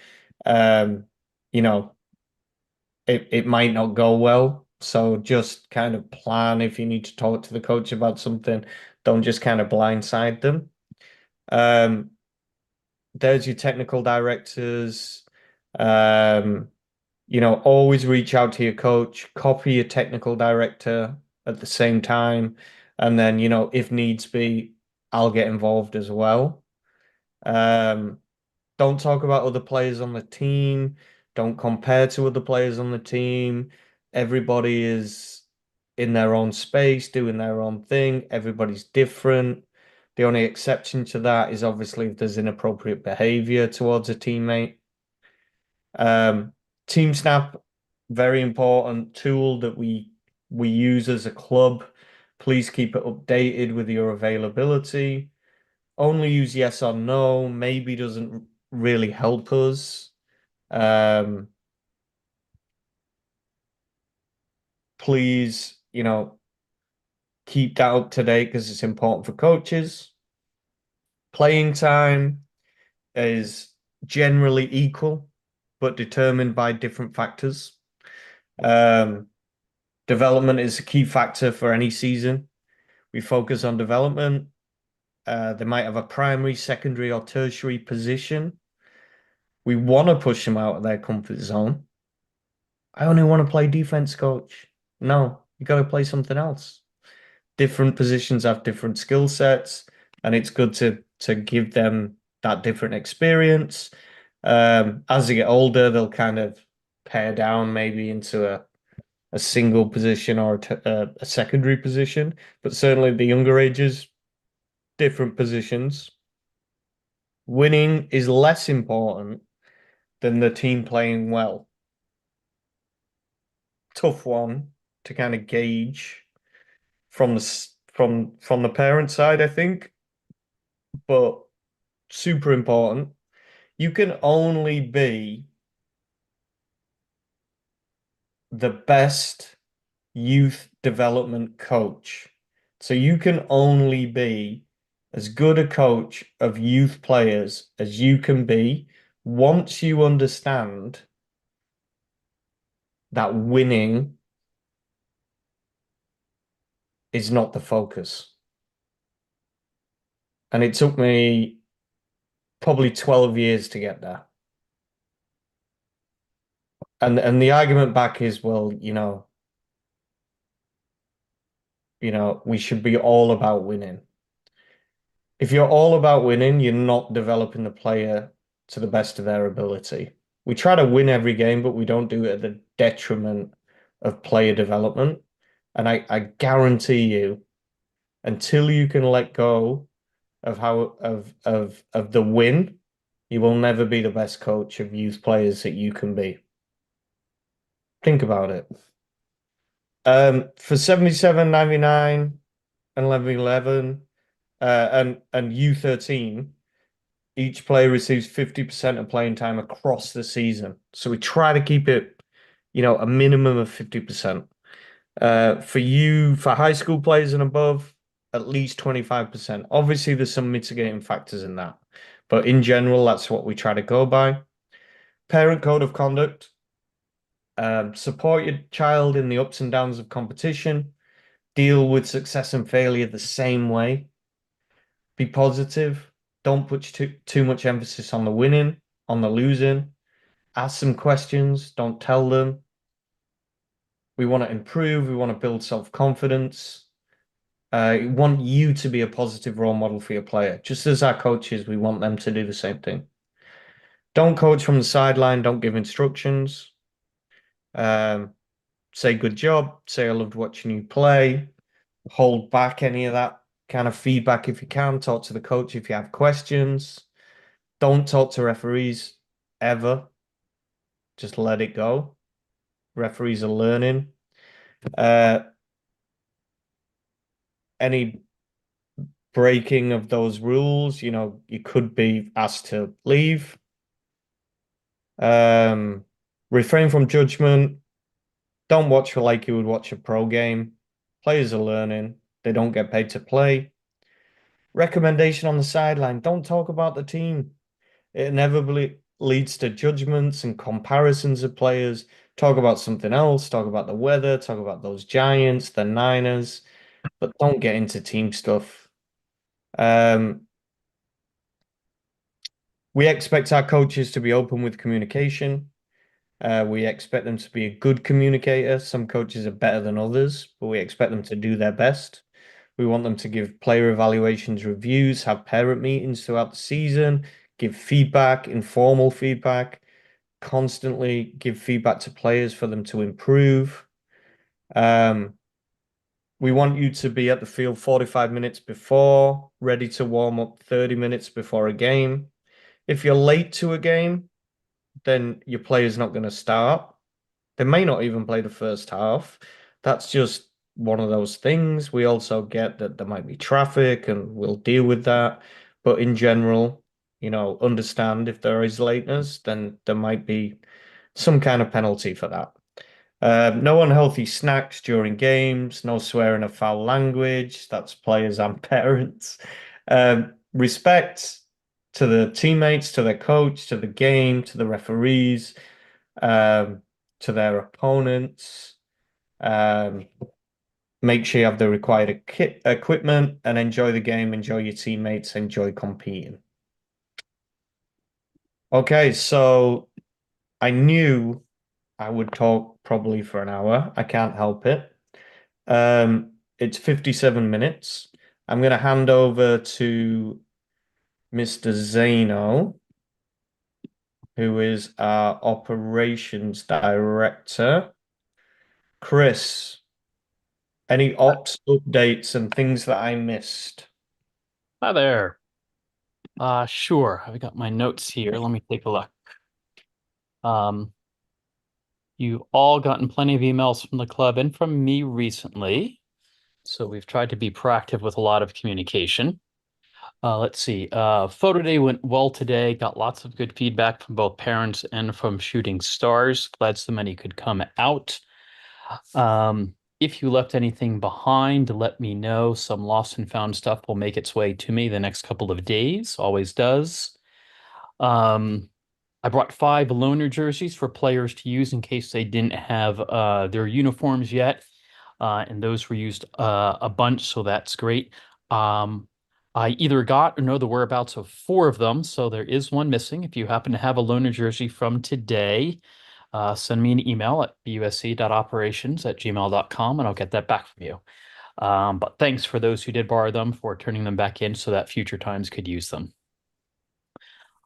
um, you know, it might not go well. So just kind of plan if you need to talk to the coach about something. Don't just kind of blindside them. Um, there's your technical directors. Um, always reach out to your coach, copy your technical director at the same time. And then, if needs be, I'll get involved as well. Um, don't talk about other players on the team. Don't compare to other players on the team. Everybody is in their own space, doing their own thing. Everybody's different. The only exception to that is obviously if there's inappropriate behavior towards a teammate. Um, Team Snap, very important tool that we use as a club. Please keep it updated with your availability. Only use yes or no, maybe doesn't really help us. Please, keep that up to date because it's important for coaches. Playing time. is generally equal, but determined by different factors. Um, Development is a key factor for any season. We focus on development. They might have a primary, secondary, or tertiary position. We want to push them out of their comfort zone. I only want to play defense, coach. No, you got to play something else. Different positions have different skill sets, and it's good to give them that different experience. As they get older, they'll kind of pare down maybe into a single position or a secondary position, but certainly the younger ages, different positions. Winning is less important than the team playing well. Tough one to kind of gauge from the parent side, I think, but super important. You can only be the best youth development coach. So you can only be as good a coach of youth players as you can be once you understand that winning is not the focus. And it took me probably 12 years to get there. And the argument back is, well, we should be all about winning. If you're all about winning, you're not developing the player to the best of their ability. We try to win every game, but we don't do it at the detriment of player development. And I guarantee you, until you can let go of the win, you will never be the best coach of youth players that you can be. Think about it. For 77.99 and 11.11 and U13, each player receives 50% of playing time across the season. So we try to keep it, a minimum of 50%. For high school players and above, at least 25%. Obviously, there's some mitigating factors in that. But in general, that's what we try to go by. Parent code of conduct. Support your child in the ups and downs of competition. Deal with success and failure the same way. Be positive. Don't put too much emphasis on the winning, on the losing. Ask some questions. Don't tell them. We want to improve. We want to build self-confidence. We want you to be a positive role model for your player. Just as our coaches, we want them to do the same thing. Don't coach from the sideline. Don't give instructions. Say good job. Say I loved watching you play. Hold back any of that kind of feedback if you can. Talk to the coach if you have questions. Don't talk to referees ever. Just let it go. Referees are learning. Any breaking of those rules, you could be asked to leave. Refrain from judgment. Don't watch like you would watch a pro game. Players are learning. They don't get paid to play. Recommendation on the sideline. Don't talk about the team. It inevitably leads to judgments and comparisons of players. Talk about something else. Talk about the weather. Talk about those Giants, the Niners, but don't get into team stuff. We expect our coaches to be open with communication. We expect them to be a good communicator. Some coaches are better than others, but we expect them to do their best. We want them to give player evaluations, reviews, have parent meetings throughout the season, give feedback, informal feedback, constantly give feedback to players for them to improve. We want you to be at the field 45 minutes before, ready to warm up 30 minutes before a game. If you're late to a game, then your player's not going to start. They may not even play the first half. That's just one of those things. We also get that there might be traffic and we'll deal with that. But in general, understand if there is lateness, then there might be some kind of penalty for that. No unhealthy snacks during games, no swearing or foul language. That's players and parents. Respect to the teammates, to their coach, to the game, to the referees, um, to their opponents. Um, Make sure you have the required equipment and enjoy the game, enjoy your teammates, enjoy competing. Okay, so I knew I would talk probably for an hour. I can't help it. It's 57 minutes. I'm going to hand over to Mr. Zaino, who is our operations director. Chris, any ops updates and things that I missed? Hi there. Sure. I've got my notes here. Let me take a look. Um, you all gotten plenty of emails from the club and from me recently. So we've tried to be proactive with a lot of communication. Let's see. Photo day went well today. Got lots of good feedback from both parents and from shooting stars. Glad so many could come out. If you left anything behind, let me know. Some lost and found stuff will make its way to me the next couple of days. Always does. Um, I brought 5 loaner jerseys for players to use in case they didn't have their uniforms yet. And those were used a bunch, so that's great. Um, I either got or know the whereabouts of 4 of them, so there is one missing. If you happen to have a loaner jersey from today, send me an email at busc.operations@gmail.com and I'll get that back from you. But thanks for those who did borrow them for turning them back in so that future times could use them.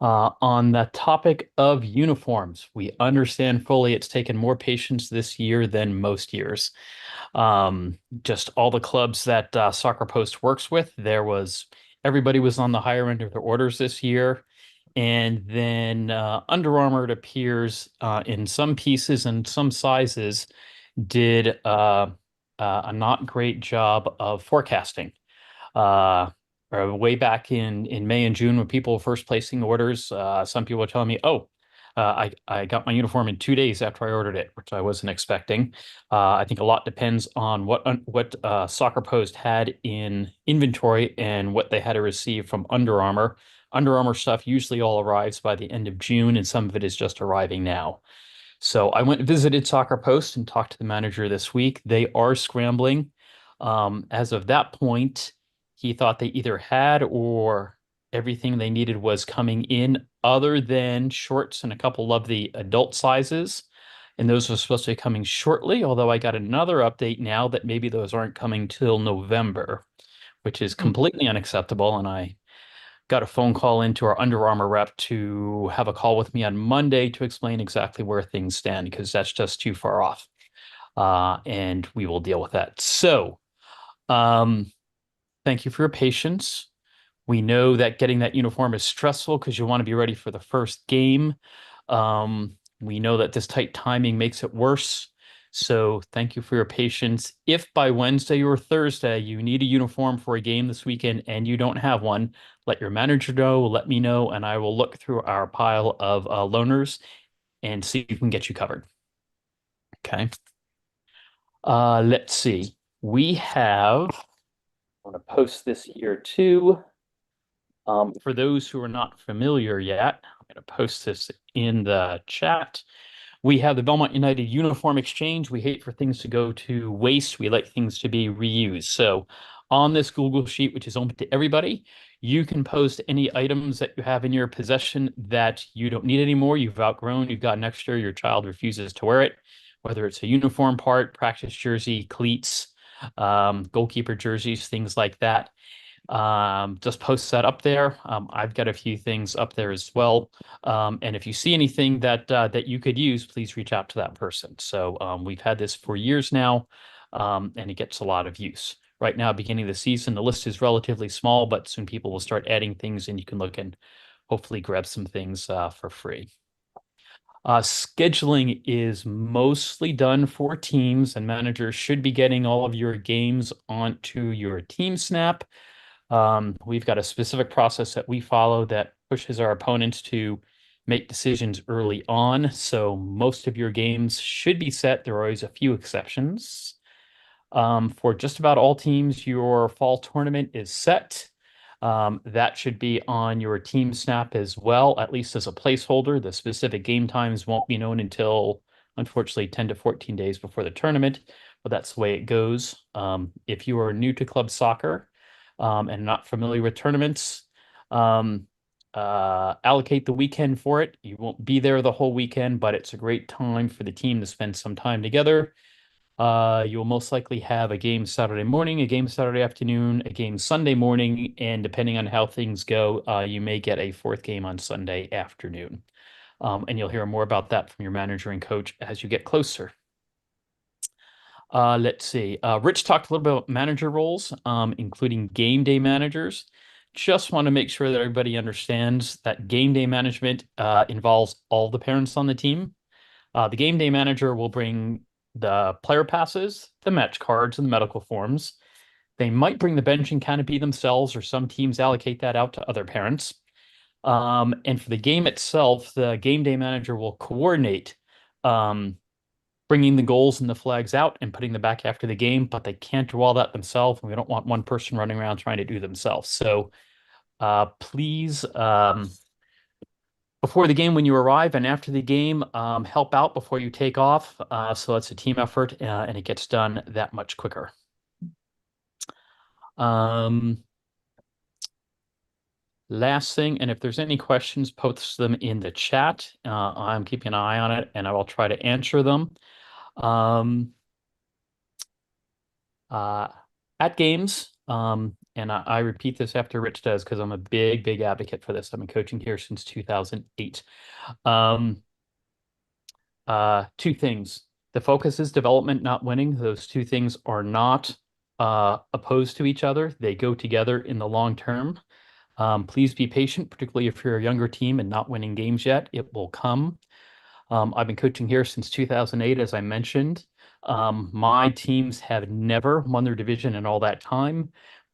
On the topic of uniforms, we understand fully it's taken more patience this year than most years. Just all the clubs that Soccer Post works with, everybody was on the higher end of their orders this year. And then Under Armour, it appears, in some pieces and some sizes, did a not great job of forecasting. Uh, Way back in May and June when people were first placing orders, some people were telling me, "Oh, I got my uniform in 2 days after I ordered it," which I wasn't expecting. I think a lot depends on what Soccer Post had in inventory and what they had to receive from Under Armour. Under Armour stuff usually all arrives by the end of June, and some of it is just arriving now. So I went and visited Soccer Post and talked to the manager this week. They are scrambling. As of that point, he thought they either had or everything they needed was coming in, other than shorts and a couple of the adult sizes. And those are supposed to be coming shortly, although I got another update now that maybe those aren't coming till November, which is completely unacceptable. And I got a phone call into our Under Armour rep to have a call with me on Monday to explain exactly where things stand, because that's just too far off. And we will deal with that. So, thank you for your patience. We know that getting that uniform is stressful because you want to be ready for the first game. We know that this tight timing makes it worse. So thank you for your patience. If by Wednesday or Thursday you need a uniform for a game this weekend and you don't have one, let your manager know, let me know, and I will look through our pile of loaners and see if we can get you covered. Okay. Let's see. We have, I'm going to post this here too. For those who are not familiar yet, I'm going to post this in the chat. We have the Belmont United Uniform Exchange. We hate for things to go to waste. We like things to be reused. So on this Google Sheet, which is open to everybody, you can post any items that you have in your possession that you don't need anymore, you've outgrown, you've got an extra, your child refuses to wear it, whether it's a uniform part, practice jersey, cleats, goalkeeper jerseys, things like that. Just post that up there. I've got a few things up there as well. And if you see anything that you could use, please reach out to that person. So we've had this for years now, and it gets a lot of use. Right now, beginning of the season, the list is relatively small, but soon people will start adding things, and you can look and hopefully grab some things for free. Scheduling is mostly done for teams, and managers should be getting all of your games onto your team snap. We've got a specific process that we follow that pushes our opponents to make decisions early on. So most of your games should be set. There are always a few exceptions. For just about all teams, your fall tournament is set. That should be on your team snap as well, at least as a placeholder. The specific game times won't be known until, unfortunately, 10 to 14 days before the tournament, but that's the way it goes. If you are new to club soccer and not familiar with tournaments, allocate the weekend for it. You won't be there the whole weekend, but it's a great time for the team to spend some time together. You'll most likely have a game Saturday morning, a game Saturday afternoon, a game Sunday morning, and depending on how things go, you may get a fourth game on Sunday afternoon. And you'll hear more about that from your manager and coach as you get closer. Let's see. Rich talked a little bit about manager roles, including game day managers. Just want to make sure that everybody understands that game day management involves all the parents on the team. The game day manager will bring the player passes, the match cards, and the medical forms. They might bring the bench and canopy themselves, or some teams allocate that out to other parents. And for the game itself, the game day manager will coordinate bringing the goals and the flags out and putting them back after the game, but they can't do all that themselves. And we don't want one person running around trying to do themselves. So please, before the game when you arrive and after the game, help out before you take off. So it's a team effort and it gets done that much quicker. Last thing, and if there's any questions, post them in the chat. I'm keeping an eye on it and I will try to answer them. At games, and I repeat this after Rich does because I'm a big, big advocate for this. I've been coaching here since 2008. Two things. The focus is development, not winning. Those two things are not opposed to each other. They go together in the long term. Please be patient, particularly if you're a younger team and not winning games yet. It will come. I've been coaching here since 2008, as I mentioned. My teams have never won their division in all that time,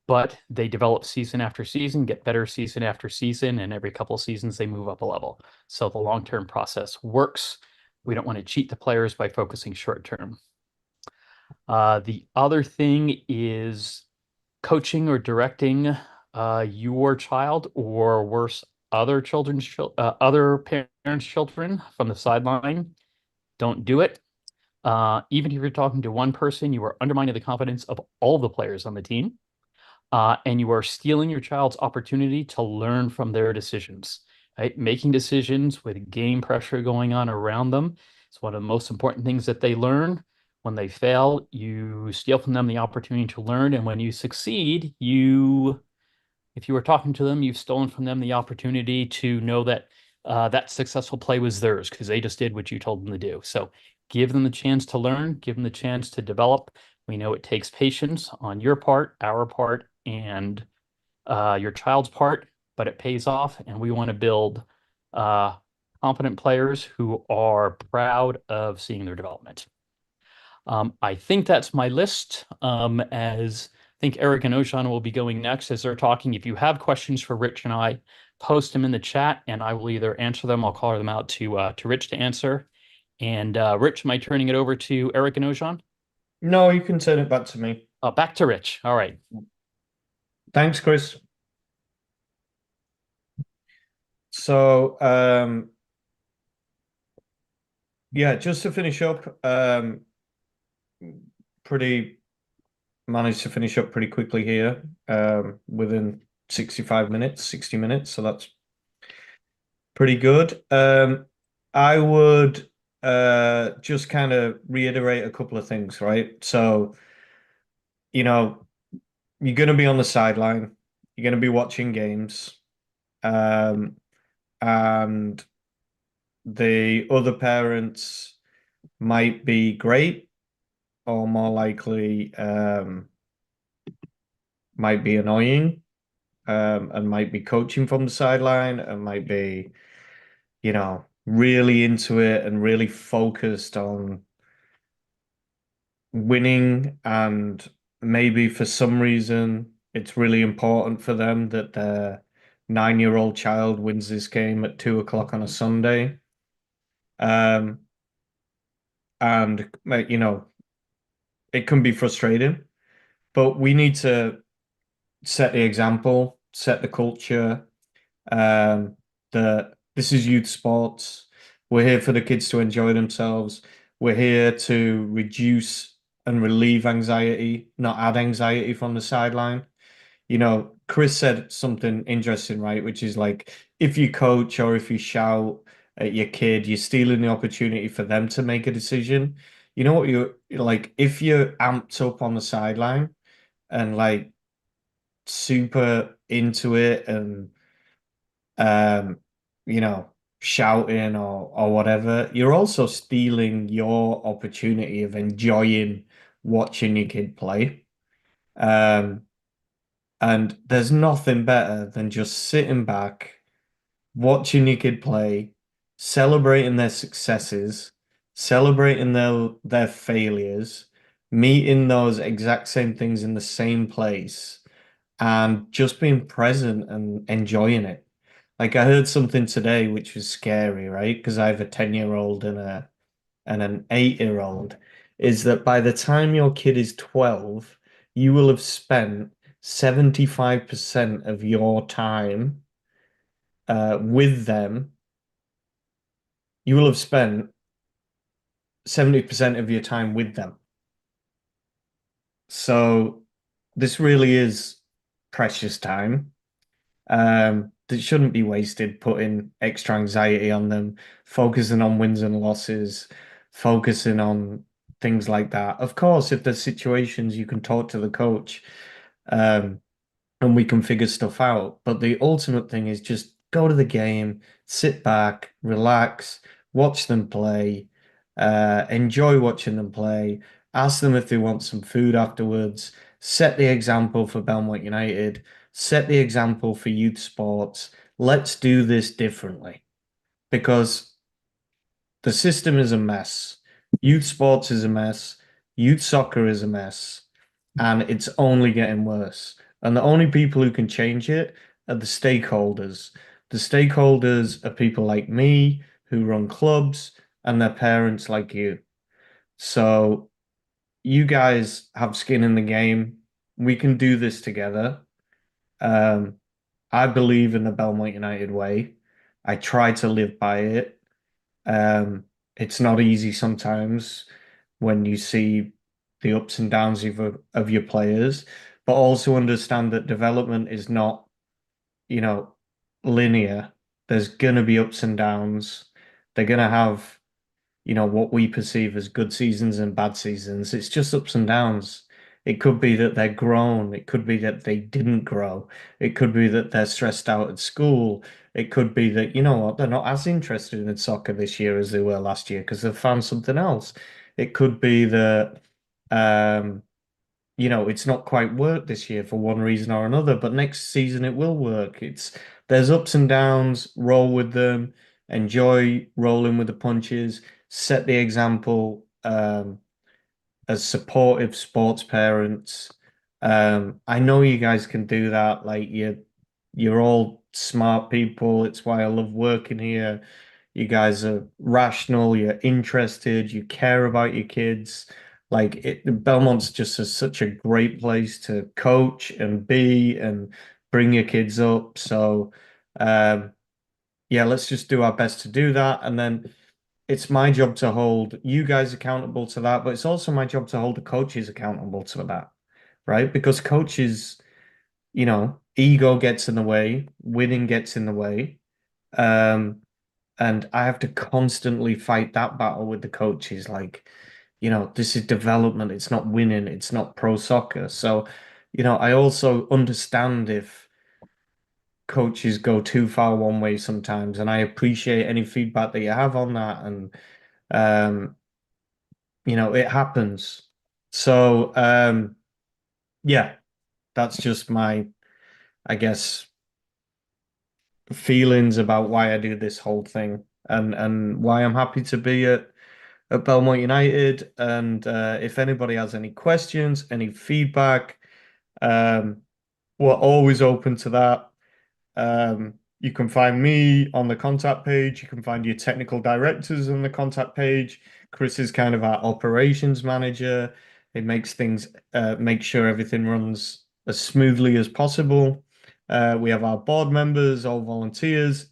but they develop season after season, get better season after season, and every couple of seasons they move up a level. So the long-term process works. We don't want to cheat the players by focusing short-term. The other thing is coaching or directing your child, or worse, other parents' children from the sideline. Don't do it. Even if you're talking to one person, you are undermining the confidence of all the players on the team, and you are stealing your child's opportunity to learn from their decisions. Right? Making decisions with game pressure going on around them is one of the most important things that they learn. When they fail, you steal from them the opportunity to learn, and when you succeed, if you were talking to them, you've stolen from them the opportunity to know that that successful play was theirs because they just did what you told them to do. So give them the chance to learn, give them the chance to develop. We know it takes patience on your part, our part, and your child's part, but it pays off. And we want to build competent players who are proud of seeing their development. I think that's my list. As I think Eric and Ozhan will be going next as they're talking. If you have questions for Rich and I, post them in the chat and I will either answer them, I'll call them out to Rich to answer. And Rich, am I turning it over to Eric and Ozhan? No, you can turn it back to me. Back to Rich. All right. Thanks, Chris. So, yeah, just to finish up, managed to finish up pretty quickly here, within 65 minutes, 60 minutes. So that's pretty good. I would just kind of reiterate a couple of things, right? So, you know, you're going to be on the sideline, you're going to be watching games, and the other parents might be great or more likely might be annoying, and might be coaching from the sideline and might be, really into it and really focused on winning. And maybe for some reason, it's really important for them that their 9-year-old child wins this game at 2 o'clock on a Sunday. And, it can be frustrating, but we need to set the example set the culture. This is youth sports. We're here for the kids to enjoy themselves. We're here to reduce and relieve anxiety, not add anxiety from the sideline. Chris said something interesting, right? Which is like, if you coach or if you shout at your kid, you're stealing the opportunity for them to make a decision. You know what you're like, if you're amped up on the sideline and like super into it and um, you know, shouting or whatever, you're also stealing your opportunity of enjoying watching your kid play. Um, and there's nothing better than just sitting back, watching your kid play, celebrating their successes, celebrating their failures, meeting those exact same things in the same place, and just being present and enjoying it. Like I heard something today which was scary, right? Because I have a 10-year-old and an 8-year-old, is that by the time your kid is 12, you will have spent 75% of your time with them. You will have spent 70% of your time with them. So this really is precious time. That shouldn't be wasted putting extra anxiety on them, focusing on wins and losses, focusing on things like that. Of course, if there's situations you can talk to the coach, um, and we can figure stuff out. But the ultimate thing is just go to the game, sit back, relax, watch them play, enjoy watching them play, ask them if they want some food afterwards, set the example for Belmont United, set the example for youth sports. Let's do this differently because the system is a mess. Youth sports is a mess. Youth soccer is a mess. And it's only getting worse. And the only people who can change it are the stakeholders. The stakeholders are people like me who run clubs and their parents like you. So you guys have skin in the game. We can do this together. Um, I believe in the Belmont United way. I try to live by it. Um, it's not easy sometimes when you see the ups and downs of your players, but also understand that development is not, you know, linear. There's gonna be ups and downs. They're gonna have, what we perceive as good seasons and bad seasons. It's just ups and downs. It could be that they're grown. It could be that they didn't grow. It could be that they're stressed out at school. It could be that, you know what, they're not as interested in soccer this year as they were last year because they've found something else. It could be that, um, it's not quite worked this year for one reason or another, but next season it will work. There's ups and downs, roll with them, enjoy rolling with the punches, set the example as supportive sports parents. I know you guys can do that. Like you're all smart people. It's why I love working here. You guys are rational, you're interested, you care about your kids. Belmont's just such a great place to coach and be and bring your kids up. So yeah, let's just do our best to do that. And then it's my job to hold you guys accountable to that, but it's also my job to hold the coaches accountable to that, right? Because coaches, ego gets in the way, winning gets in the way. Um, and I have to constantly fight that battle with the coaches. Like, this is development, it's not winning, it's not pro soccer. So, I also understand if coaches go too far one way sometimes, and I appreciate any feedback that you have on that. And um, it happens. So, yeah, that's just my, I guess, feelings about why I do this whole thing and why I'm happy to be at Belmont United. And if anybody has any questions, any feedback, um, we're always open to that. You can find me on the contact page. You can find your technical directors on the contact page. Chris is kind of our operations manager. It makes sure everything runs as smoothly as possible. We have our board members, all volunteers.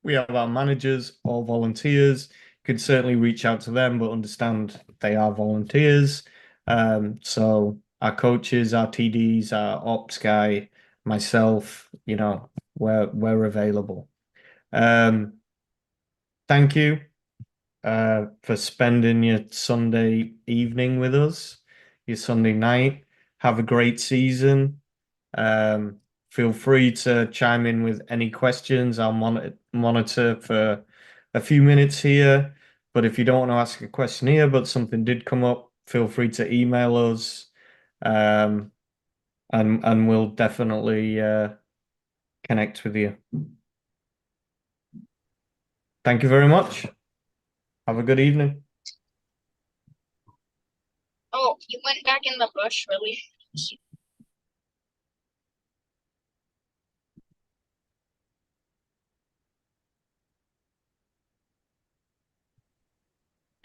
We have our managers, all volunteers. You can certainly reach out to them, but understand they are volunteers. So our coaches, our TDs, our ops guy, myself, we're available. Thank you for spending your Sunday evening with us, your Sunday night. Have a great season. Um, Feel free to chime in with any questions. I'll monitor for a few minutes here. But if you don't want to ask a question here, but something did come up, feel free to email us. Um, and we'll definitely connect with you. Thank you very much. Have a good evening. Oh, you went back in the bush, really?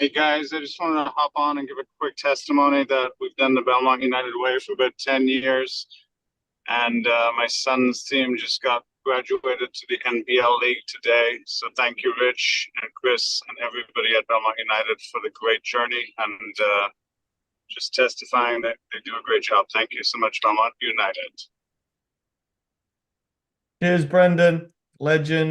Hey guys, I just wanted to hop on and give a quick testimony that we've done the Belmont United Way for about 10 years. And my son's team just got graduated to the NBL League today. So thank you, Rich and Chris and everybody at Belmont United for the great journey and just testifying that they do a great job. Thank you so much, Belmont United. Cheers, Brendan. Legend.